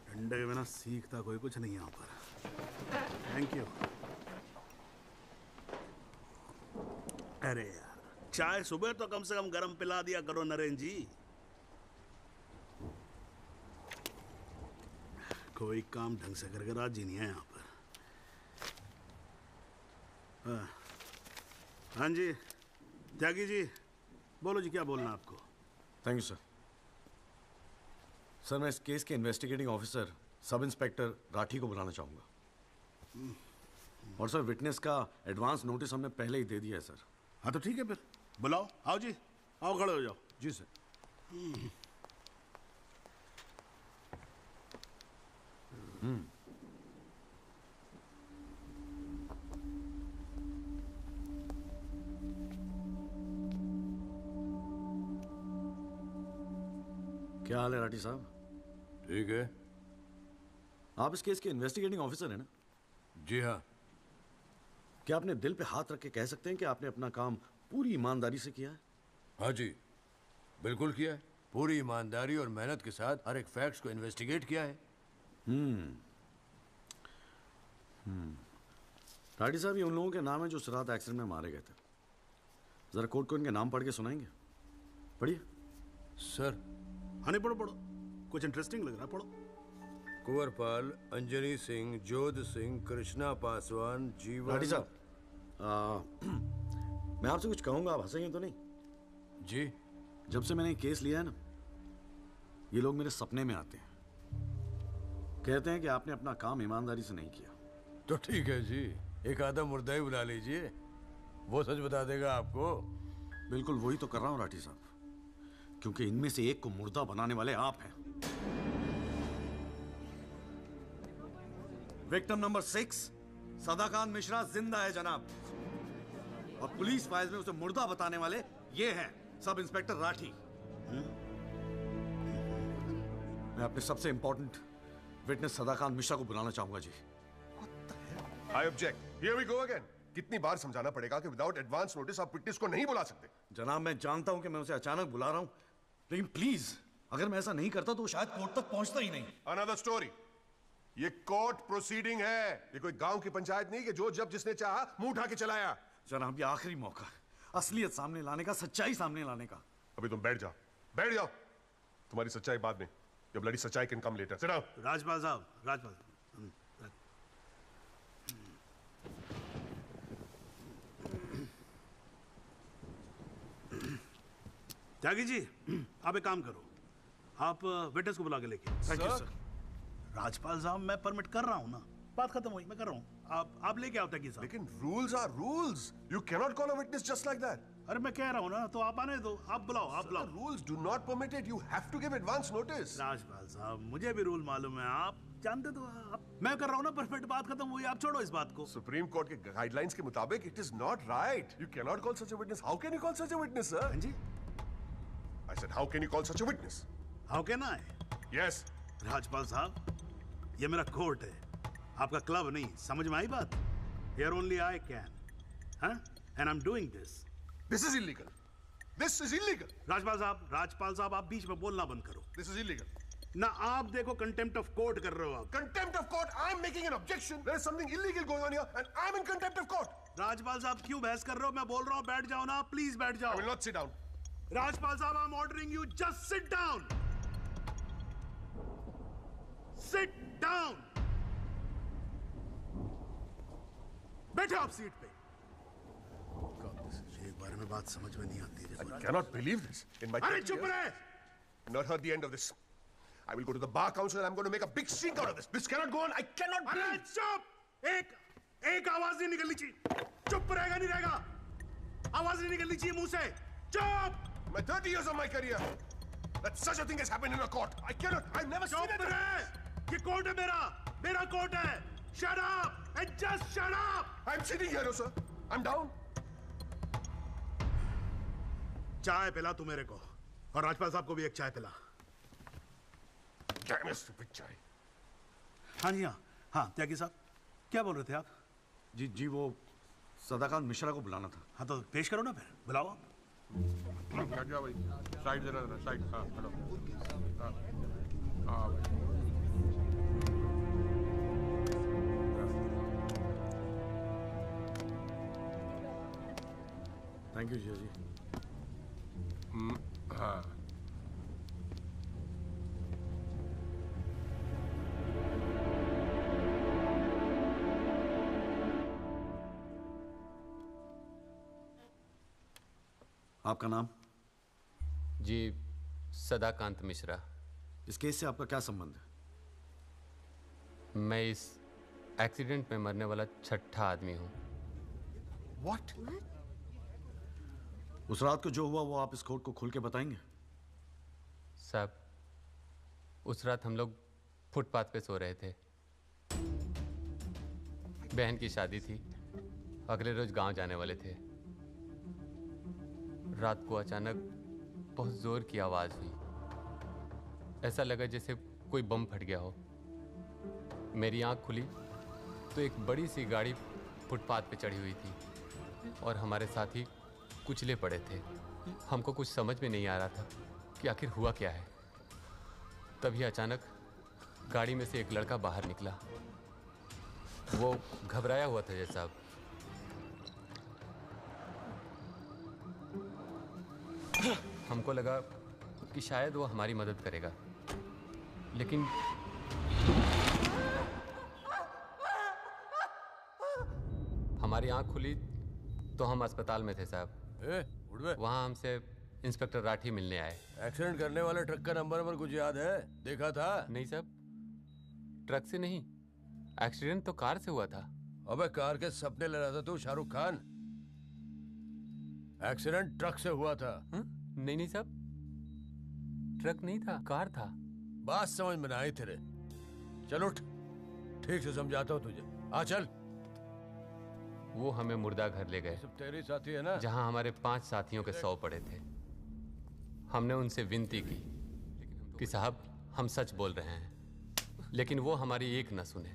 डंडे के बिना सीखता कोई कुछ नहीं यहाँ पर। Thank you. अरे यार, चाय सुबह तो कम से कम गर्म पिला दिया करो नरेंद्र जी। कोई काम ढंग से करके राजी नहीं है यहाँ पर। हाँ जी त्यागी जी, बोलो जी, क्या बोलना आपको? Thank you sir. सर मैं इस केस के investigating officer sub inspector Rathi को बुलाना चाहूँगा। और सर विटनेस का एडवांस नोटिस हमने पहले ही दे दिया है सर। हाँ तो ठीक है फिर बुलाओ। आओ जी, आओ खड़े हो जाओ। जी सर। क्या हाल है राठी साहब? ठीक है। आप इस केस के इन्वेस्टिगेटिंग ऑफिसर हैं ना? जी हाँ। क्या आपने दिल पे हाथ रख के कह सकते हैं कि आपने अपना काम पूरी ईमानदारी से किया है? हाँ जी, बिल्कुल किया है। पूरी ईमानदारी और मेहनत के साथ हर एक फैक्ट्स को इन्वेस्टिगेट किया है। राठी साहब, ये उन लोगों के नाम है जो उस रात एक्सीडेंट में मारे गए थे। जरा कोर्ट को इनके नाम पढ़ के सुनाएंगे? पढ़िए। सर। हाँ नहीं, पढ़ो पढ़ो, कुछ इंटरेस्टिंग लग रहा है, पढ़ो। कुंवरपाल, अंजनी सिंह, जोध सिंह, कृष्णा पासवान, जीवन। राठी साहब, मैं आपसे कुछ कहूंगा, आप हंसेंगे तो नहीं? जी। जब से मैंने केस लिया है ना, ये लोग मेरे सपने में आते हैं, कहते हैं कि आपने अपना काम ईमानदारी से नहीं किया। तो ठीक है जी, एक आधा मुर्दा ही बुला लीजिए, वो सच बता देगा आपको। बिल्कुल वही तो कर रहा हूं राठी साहब, क्योंकि इनमें से एक को मुर्दा बनाने वाले आप हैं। विक्टिम नंबर 6 सदाकांत मिश्रा जिंदा है जनाब, और पुलिस फाइल्स में उसे मुर्दा बताने वाले ये हैं सब इंस्पेक्टर राठी। मैं अपने सबसे इंपॉर्टेंट विटनेस सदाकांत मिश्रा को बुलाना चाहूंगा जी। I object. Here we go again. कितनी बार समझाना पड़ेगा कि विदाउट एडवांस नोटिस आप विटनेस को नहीं बुला सकते? जनाब मैं जानता हूं कि मैं उसे अचानक बुला रहा हूं, लेकिन प्लीज अगर मैं ऐसा नहीं करता तो शायद कोर्ट तक पहुंचता ही नहीं। Another story. ये कोर्ट प्रोसीडिंग है, ये कोई गांव की पंचायत नहीं कि जो जब जिसने चाहा मुंह उठा के चलाया। जनाब ये आखिरी मौका है असलियत सामने लाने का, सच्चाई सामने लाने का। अभी तुम बैठ जाओ, बैठ जाओ। तुम्हारी सच्चाई बाद में, जब लड़ी सच्चाई can come later. Sit down. Rajpal साहब, राजपाल त्यागी जी, आप एक काम करो, आप विटनेस को बुला के लेके। Thank you sir. राजपाल साहब, मैं परमिट कर रहा हूं ना, बात खत्म हुई, मैं कर रहा हूँ। आप लेके आओ तकी साहब। लेकिन rules are rules, you cannot call a witness just like that. अरे मैं कह रहा हूँ ना, तो आप आने दो, आप बुलाओ, आप बुलाओ। Rules do not permit it, you have to give advance notice. Rajpal साहब, मुझे भी रूल मालूम है, आप जानते तो आप। मैं कर रहा हूँ ना, परफेक्ट, बात खत्म हुई, आप छोड़ो इस बात को। सुप्रीम कोर्ट के गाइडलाइंस के मुताबिक it is not right, you cannot call such a witness. How can you call such a witness sir? हाँ जी, I said how can you call such a witness? How can I? Yes Rajpal साहब, ये मेरा court है, आपका club नहीं, समझ में आई बात? Here only I can, huh? And I'm doing this. This is illegal. This is illegal. Rajpal साहब, आप बीच में बोलना बंद करो। This is illegal. ना आप देखो कंटेम्प्ट ऑफ कोर्ट कर रहे हो आप। Contempt of court. I'm making an objection. There is something illegal going on here, and I'm in contempt of court. Rajpal साहब क्यों बहस कर रहे हो? मैं बोल रहा हूँ, बैठ जाओ ना, प्लीज बैठ जाओ। I will not sit down. Rajpal साहब, I'm ordering you, just sit down. Sit down. बैठो आप सीट पे। एक बार में बात समझ में नहीं आती। I cannot believe this. In my अरे चुप रहे! Not heard the end of this. I will go to the bar council and I'm going to make a big stink out of this. This cannot go on. I cannot. अरे चुप! एक आवाज नहीं निकलनी चाहिए। चुप रहेगा नहीं रहेगा। आवाज नहीं निकलनी चाहिए मुंह से। चुप! My 30 years of my career, that such a thing has happened in a court. I cannot. I've never seen it. चुप रहे! ये कोर्ट है मेरा कोर्ट है। Shut up and just shut up. I'm sitting here, sir. I'm down. चाय पिला तू मेरे को, और राजपाल साहब को भी एक चाय पिला। Damn it, stupid चाय। हाँ जी, हाँ त्यागी साहब, क्या बोल रहे थे आप? जी वो सदाकांत मिश्रा को बुलाना था। हाँ तो पेश करो ना, फिर बुलाओ आप। हट जाओ भाई, साइड देना, साइड। हाँ हेलो, हाँ भाई। थैंक यू जी। हाँ आपका नाम? जी सदाकांत मिश्रा। इस केस से आपका क्या संबंध है? मैं इस एक्सीडेंट में मरने वाला छठा आदमी हूँ। What? उस रात को जो हुआ वो आप इस कोर्ट को खुल के बताएंगे? साहब, उस रात हम लोग फुटपाथ पे सो रहे थे। बहन की शादी थी, अगले रोज गांव जाने वाले थे। रात को अचानक बहुत जोर की आवाज हुई। ऐसा लगा जैसे कोई बम फट गया हो। मेरी आंख खुली तो एक बड़ी सी गाड़ी फुटपाथ पे चढ़ी हुई थी और हमारे साथी कुचले पड़े थे। हमको कुछ समझ में नहीं आ रहा था कि आखिर हुआ क्या है। तभी अचानक गाड़ी में से एक लड़का बाहर निकला। वो घबराया हुआ था जैसा। हमको लगा कि शायद वो हमारी मदद करेगा, लेकिन हमारी आंख खुली तो हम अस्पताल में थे साहब। वहाँ हमसे इंस्पेक्टर राठी मिलने आए। एक्सीडेंट करने वाले ट्रक का नंबर कुछ याद है? देखा था? नहीं साहब, ट्रक से नहीं, एक्सीडेंट तो कार से हुआ था। अबे कार के सपने ले रहा था तू शाहरुख खान। एक्सीडेंट ट्रक से हुआ था। नहीं नहीं साहब, ट्रक नहीं था, कार था। बात समझ में ना आई तेरे। चल उठ, ठीक से समझाता हूँ तुझे। आ चल। वो हमें मुर्दा घर ले गए। सब तेरे साथी है ना? जहाँ हमारे 5 साथियों के 100 पड़े थे। हमने उनसे विनती की कि साहब हम सच बोल रहे हैं, लेकिन वो हमारी एक न सुने।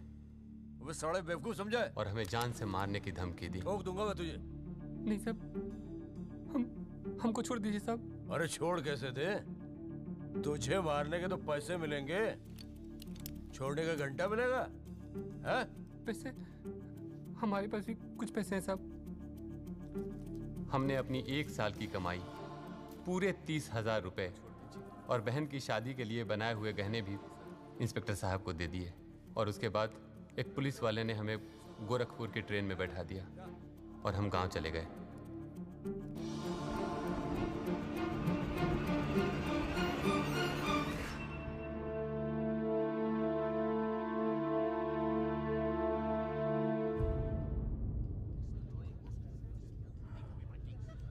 वो साले बेवकूफ समझा है और हमें जान से मारने की धमकी दी। ठोक दूंगा मैं तुझे। नहीं साहब, हमको छोड़ दीजिए साहब। अरे छोड़ कैसे थे? तुझे मारने के तो पैसे मिलेंगे, छोड़ने का घंटा मिलेगा? हैं? पैसे? हमारे पास भी कुछ पैसे हैं साहब। हमने अपनी 1 साल की कमाई पूरे 30,000 रुपए और बहन की शादी के लिए बनाए हुए गहने भी इंस्पेक्टर साहब को दे दिए। और उसके बाद एक पुलिस वाले ने हमें गोरखपुर की ट्रेन में बैठा दिया और हम गांव चले गए।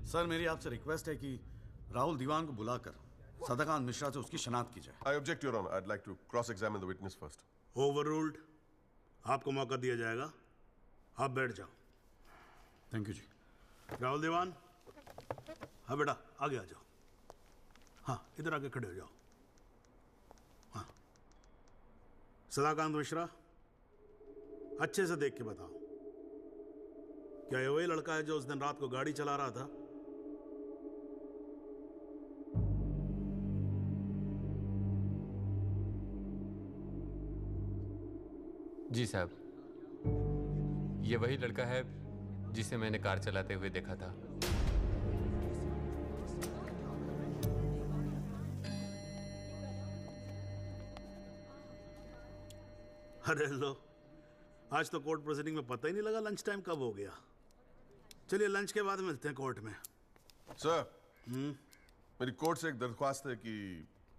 सर मेरी आपसे रिक्वेस्ट है कि राहुल दीवान को बुलाकर सदाकांत मिश्रा से उसकी शनाख्त की जाए। I object, Your Honor. I'd like to cross-examine the witness first. Overruled. आपको मौका दिया जाएगा, आप बैठ जाओ। थैंक यू जी। राहुल दीवान, हाँ बेटा आगे आ जाओ। हाँ इधर आके खड़े हो जाओ। हाँ सदाकांत मिश्रा, अच्छे से देख के बताओ, क्या ये वही लड़का है जो उस दिन रात को गाड़ी चला रहा था? जी साहब, ये वही लड़का है जिसे मैंने कार चलाते हुए देखा था। अरे लो, आज तो कोर्ट प्रोसीडिंग में पता ही नहीं लगा लंच टाइम कब हो गया। चलिए लंच के बाद मिलते हैं कोर्ट में। सर, मेरी कोर्ट से एक दरख्वास्त है कि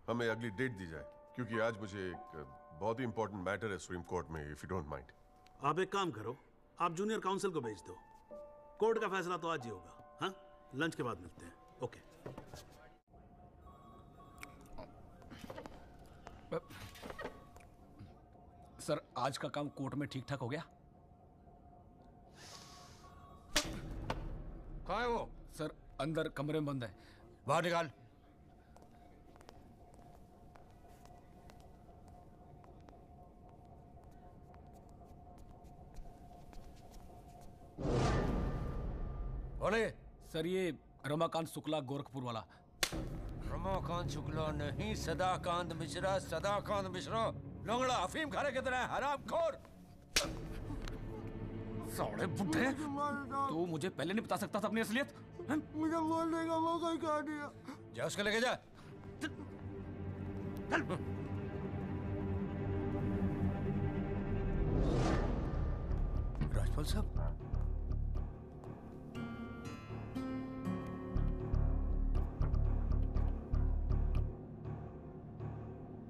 हमें अगली डेट दी जाए, क्योंकि आज मुझे एक बहुत ही इंपॉर्टेंट मैटर है सुप्रीम कोर्ट में, इफ यू डोंट माइंड। आप एक काम करो, आप जूनियर काउंसिल को भेज दो, कोर्ट का फैसला तो आज ही होगा। हाँ लंच के बाद मिलते हैं। ओके। सर आज का काम कोर्ट में ठीक ठाक हो गया? कहाँ है वो? सर अंदर कमरे में बंद है। बाहर निकाल। बोले। सर ये रमाकांत शुक्ला गोरखपुर वाला। रमाकांत शुक्ला नहीं, सदाकांत मिश्रा। सदाकांत मिश्रा लोंगड़ा अफीम खाने की तरह हरामखोर। साले बुड्ढे, तू मुझे पहले नहीं बता सकता था अपनी असलियत? मुझे बोलने का मौका ही कहा दिया। जा उसको लेके जा। राजपाल साहब,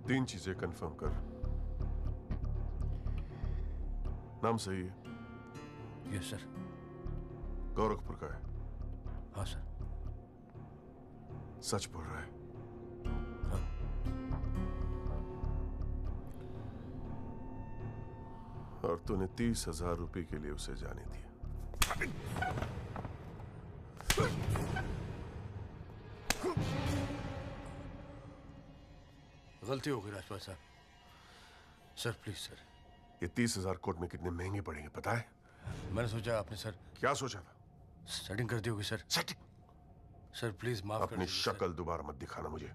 तीन चीजें कंफर्म कर। नाम सही है? Yes sir. गोरखपुर का है? हाँ सर। सच बोल रहा है? हाँ। और तूने 30,000 रुपए के लिए उसे जाने दिया। गलती हो गई राजपाल साहब। Sir please sir. ये 30,000 कोर्ट में कितने महंगे पड़ेंगे पता है? मैंने सोचा आपने सर। क्या सोचा था? सेटिंग कर दी होगी सर। सेटिंग? सर प्लीज माफ कर अपनी दीजिए शक्ल दोबारा मत दिखाना मुझे।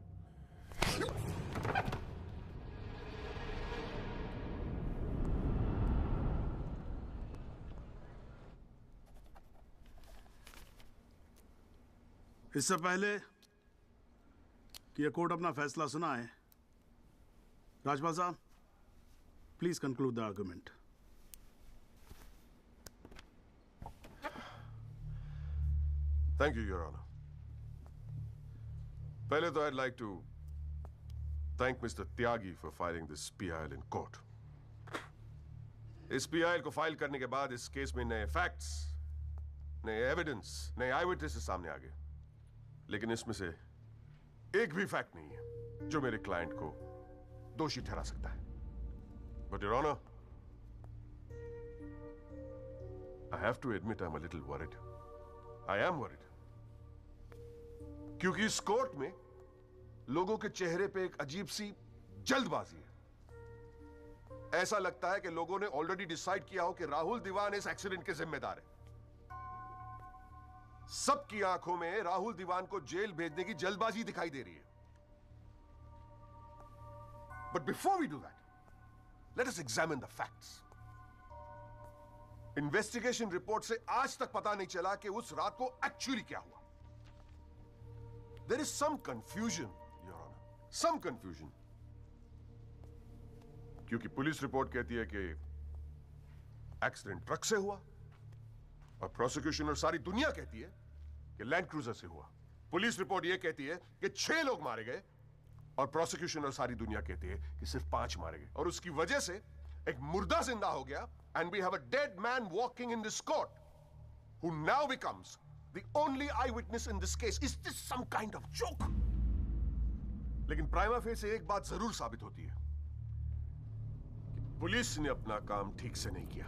इससे पहले कि यह कोर्ट अपना फैसला सुनाए, राजपाल साहब please conclude the argument. Thank you your honour. पहले तो I'd like to thank Mr. Tyagi for filing this PIL in court. इस PIL को फाइल करने के बाद इस केस में नए फैक्ट्स, नए एविडेंस, नए आई विटनेसेस सामने आ गए, लेकिन इसमें से एक भी फैक्ट नहीं है जो मेरे क्लाइंट को दोषी ठहरा सकता है। But Your Honor, I have to admit I'm a little worried. I am worried. क्योंकि इस कोर्ट में लोगों के चेहरे पे एक अजीब सी जल्दबाजी है। ऐसा लगता है कि लोगों ने ऑलरेडी डिसाइड किया हो कि राहुल दीवान इस एक्सीडेंट के जिम्मेदार है। सबकी आंखों में राहुल दीवान को जेल भेजने की जल्दबाजी दिखाई दे रही है। But before we do that, let us examine the facts. Investigation report से आज तक पता नहीं चला कि उस रात को एक्चुअली क्या हुआ। There is some confusion, Your Honor. Some confusion. क्योंकि पुलिस रिपोर्ट कहती है कि एक्सीडेंट ट्रक से हुआ, और प्रोसिक्यूशन और सारी दुनिया कहती है कि लैंड क्रूजर से हुआ। पुलिस रिपोर्ट यह कहती है कि 6 लोग मारे गए, और प्रोसिक्यूशन और सारी दुनिया कहती है कि सिर्फ 5 मारे गए, और उसकी वजह से एक मुर्दा जिंदा हो गया, and we have a dead man walking in this court, who now becomes the only eyewitness in this case. Is this some kind of joke? लेकिन प्राइमा फेस एक बात जरूर साबित होती है कि पुलिस ने अपना काम ठीक से नहीं किया.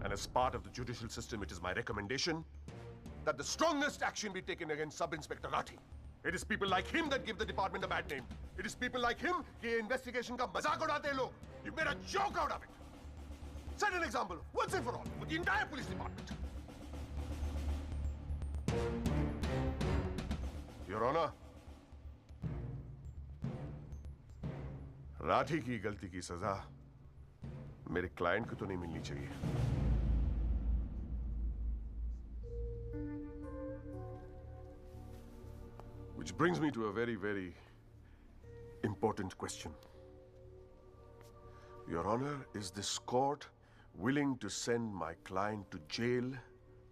And as part of the judicial system, it is my recommendation that the strongest action be taken against Sub-Inspector Rathi. It is people like him that give the department a bad name. It is people like him कि investigation का मजाक उड़ाते हैं लोग. You made a joke out of it. Set an example, once and for all, for the entire police department. Your Honor, Rathi की गलती की सजा मेरे क्लाइंट को तो नहीं मिलनी चाहिए. Which brings me to a very, very important question. Your Honor, is this court willing to send my client to jail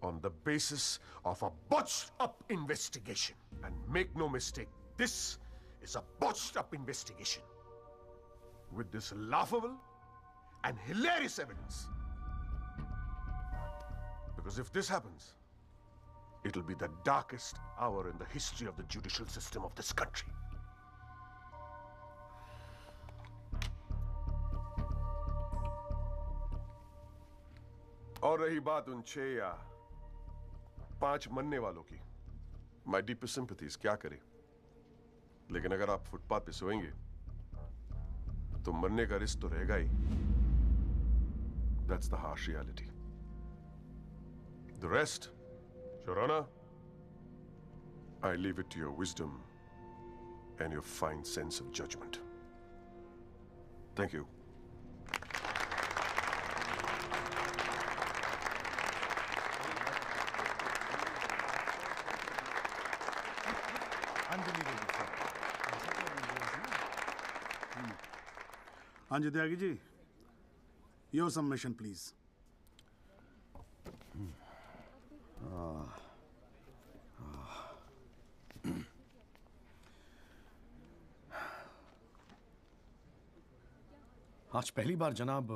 on the basis of a botched-up investigation? And make no mistake, this is a botched-up investigation with this laughable and hilarious evidence. Because if this happens, it'll be the darkest hour in the history of the judicial system of this country. और रही बात उन 6 या 5 मरने वालों की, my deepest sympathies, क्या करें? लेकिन अगर आप फुटपाथ पे सोएंगे तो मरने का रिस्क तो रहेगा ही. That's the harsh reality. The rest, Your Honor, I leave it to your wisdom and your fine sense of judgment. Thank you. हाँ जी Tyagi ji, your submission please. आज पहली बार जनाब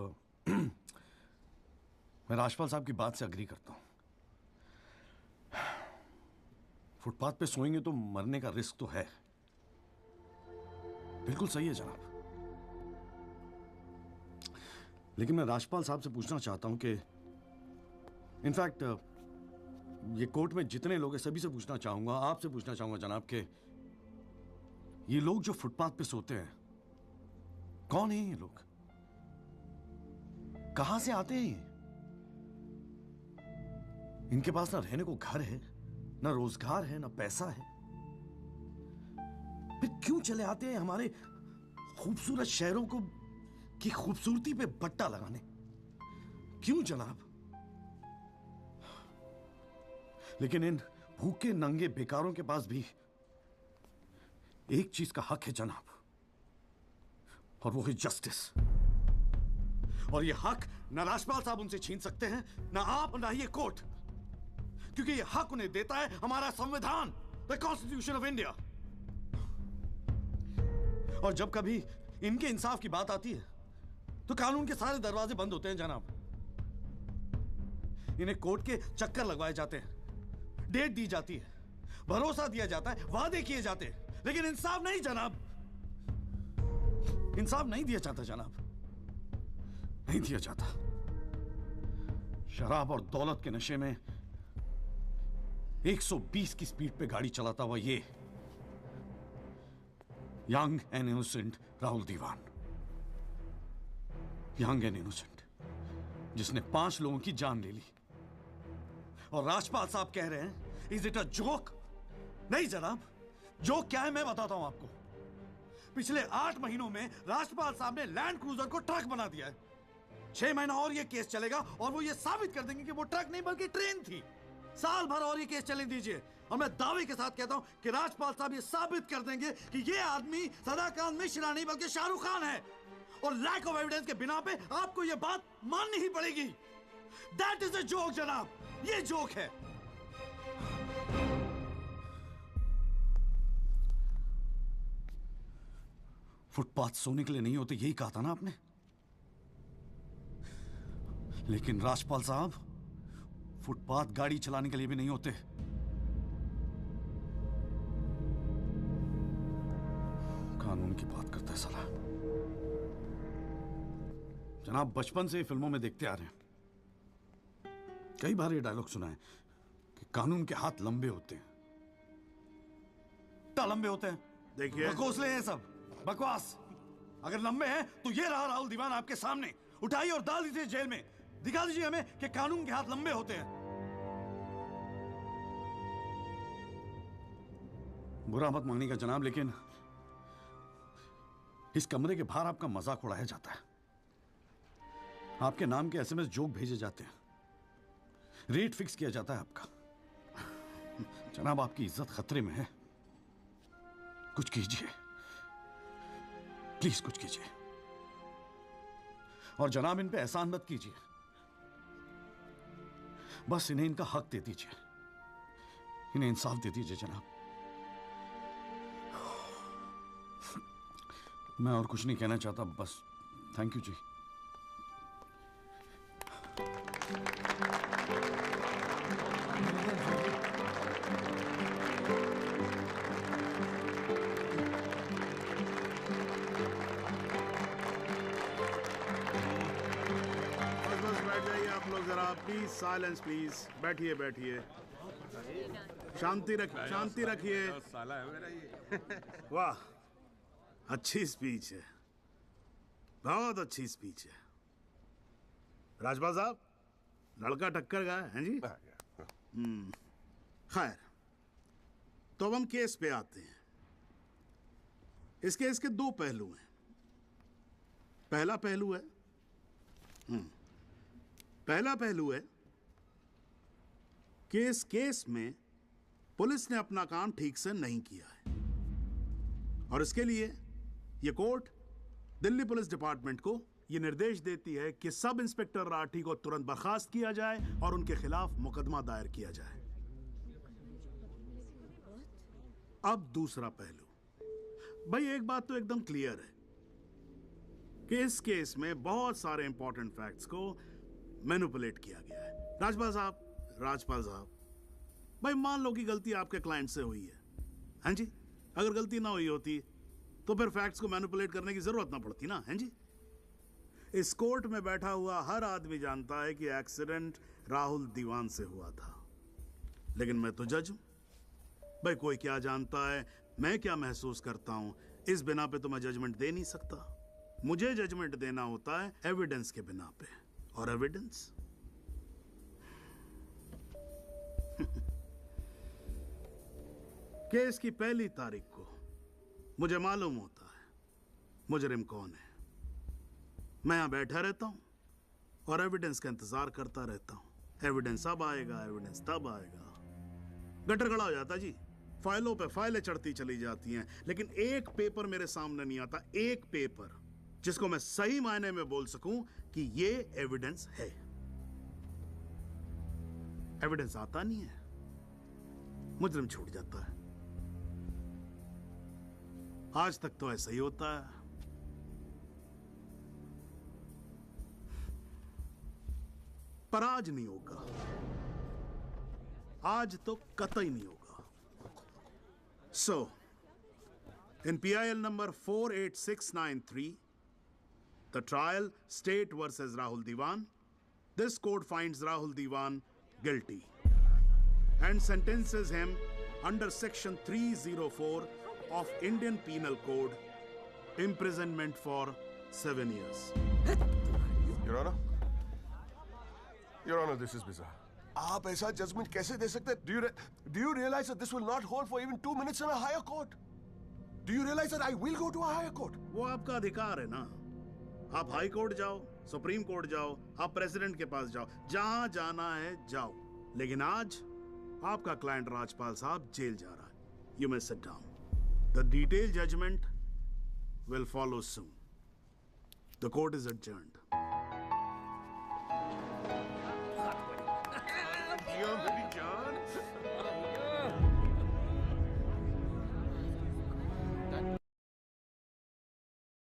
मैं राजपाल साहब की बात से अग्री करता हूं. फुटपाथ पे सोएंगे तो मरने का रिस्क तो है. बिल्कुल सही है जनाब. लेकिन मैं राजपाल साहब से पूछना चाहता हूं कि इनफैक्ट ये कोर्ट में जितने लोग हैं सभी से पूछना चाहूंगा, आपसे पूछना चाहूंगा जनाब कि ये लोग जो फुटपाथ पे सोते हैं कौन है? ये लोग कहां से आते हैं? इनके पास ना रहने को घर है, ना रोजगार है, ना पैसा है. फिर क्यों चले आते हैं हमारे खूबसूरत शहरों को की खूबसूरती पे बट्टा लगाने? क्यों जनाब? लेकिन इन भूखे नंगे बेकारों के पास भी एक चीज का हक है जनाब, और वो है जस्टिस. और ये हक ना राजपाल साहब उनसे छीन सकते हैं, ना आप, ना ये कोर्ट, क्योंकि ये हक उन्हें देता है हमारा संविधान, द कॉन्स्टिट्यूशन ऑफ इंडिया. और जब कभी इनके इंसाफ की बात आती है तो कानून के सारे दरवाजे बंद होते हैं जनाब. इन्हें कोर्ट के चक्कर लगवाए जाते हैं, डेट दी जाती है, भरोसा दिया जाता है, वादे किए जाते हैं, लेकिन इंसाफ नहीं जनाब. इंसाफ नहीं दिया जाता जनाब, नहीं दिया जाता. शराब और दौलत के नशे में 120 की स्पीड पे गाड़ी चलाता हुआ ये young and innocent Rahul Diwan, young and innocent, जिसने 5 लोगों की जान ले ली. और राजपाल साहब कह रहे हैं इज इट अ जोक? नहीं जनाब, जोक क्या है मैं बताता हूं आपको. पिछले 8 महीनों में राजपाल साहब ने लैंड क्रूजर को ट्रक बना दिया है. 6 महीना और ये केस चलेगा और वो ये साबित कर देंगे कि वो ट्रक नहीं बल्कि ट्रेन थी. साल भर और ये केस चलने दीजिए और मैं दावे के साथ कहता हूं कि राजपाल साहब ये साबित कर देंगे कि ये आदमी सदाकांत मिश्रा नहीं बल्कि शाहरुख खान है. और लैक ऑफ एविडेंस के बिना पे आपको ये बात माननी ही पड़ेगी. दैट इज अ जोक जनाब, ये जोक है. फुटपाथ सोने के लिए नहीं होते, यही कहा था ना आपने. लेकिन राजपाल साहब फुटपाथ गाड़ी चलाने के लिए भी नहीं होते। कानून की बात करता है साला। जनाब, बचपन से फिल्मों में देखते आ रहे हैं, कई बार ये डायलॉग सुना है कि कानून के हाथ लंबे होते हैं। क्या लंबे होते हैं? देखिए, बकौसले हैं सब, बकवास। अगर लंबे हैं तो ये रहा राहुल दीवान आपके सामने, उठाइए और डाल दीजिए जेल में। दिखा दीजिए हमें कि कानून के हाथ लंबे होते हैं। बुरा मत मानिएगा जनाब, लेकिन इस कमरे के बाहर आपका मजाक उड़ाया जाता है। आपके नाम के एसएमएस जोक भेजे जाते हैं, रेट फिक्स किया जाता है आपका। जनाब, आपकी इज्जत खतरे में है। कुछ कीजिए प्लीज, कुछ कीजिए। और जनाब, इन पे एहसान मत कीजिए, बस इन्हें इनका हक दे दीजिए, इन्हें इंसाफ दे दीजिए जनाब। मैं और कुछ नहीं कहना चाहता, बस थैंक यू जी। Please silence please. बैठिए बैठिए, शांति रखिए। वाह, अच्छी स्पीच है, बहुत अच्छी स्पीच है। राजपाल साहब, लड़का टक्कर गया है जी। खैर, तो अब हम केस पे आते हैं। इस केस के दो पहलू हैं। पहला पहलू है कि इस केस में पुलिस ने अपना काम ठीक से नहीं किया है, और इसके लिए यह कोर्ट दिल्ली पुलिस डिपार्टमेंट को यह निर्देश देती है कि सब इंस्पेक्टर राठी को तुरंत बर्खास्त किया जाए और उनके खिलाफ मुकदमा दायर किया जाए। अब दूसरा पहलू। भाई, एक बात तो एकदम क्लियर है कि इस केस में बहुत सारे इंपॉर्टेंट फैक्ट्स को मैनिपुलेट किया गया है। राजपाल साहब, भाई मान लो कि गलती आपके क्लाइंट से हुई है, हैं जी? अगर गलती ना हुई होती तो फिर फैक्ट्स को मैनिपुलेट करने की जरूरत ना पड़ती ना, हैं जी? इस कोर्ट में बैठा हुआ हर आदमी जानता है कि एक्सीडेंट राहुल दीवान से हुआ था, लेकिन मैं तो जज हूं। भाई, कोई क्या जानता है, मैं क्या महसूस करता हूं, इस बिना पे तो मैं जजमेंट दे नहीं सकता। मुझे जजमेंट देना होता है एविडेंस के बिना पे, और एविडेंस केस की पहली तारीख को मुझे मालूम होता है मुजरिम कौन है। मैं यहां बैठा रहता हूं और एविडेंस का इंतजार करता रहता हूं। एविडेंस अब आएगा, एविडेंस तब आएगा। गटर खड़ा हो जाता जी, फाइलों पे फाइलें चढ़ती चली जाती हैं, लेकिन एक पेपर मेरे सामने नहीं आता, एक पेपर जिसको मैं सही मायने में बोल सकूं कि ये एविडेंस है। एविडेंस आता नहीं है, मुजरिम छूट जाता है। आज तक तो ऐसा ही होता है। पर आज नहीं होगा, आज तो कतई नहीं होगा। So, in PIL number 48693, the trial State versus Rahul Diwan, this court finds Rahul Diwan guilty and sentences him under section 304 of Indian Penal Code, imprisonment for 7 years. Your Honor, this is bizarre. आप ऐसा judgement कैसे दे सकते हैं? Do you realize that this will not hold for even 2 minutes in a higher court? Do you realize that I will go to a higher court? वो आपका अधिकार है ना। आप हाई कोर्ट जाओ, सुप्रीम कोर्ट जाओ, आप प्रेसिडेंट के पास जाओ, जहां जाना है जाओ। लेकिन आज आपका क्लाइंट राजपाल साहब जेल जा रहा है। You may sit down. The detailed judgment will follow soon. The court is adjourned.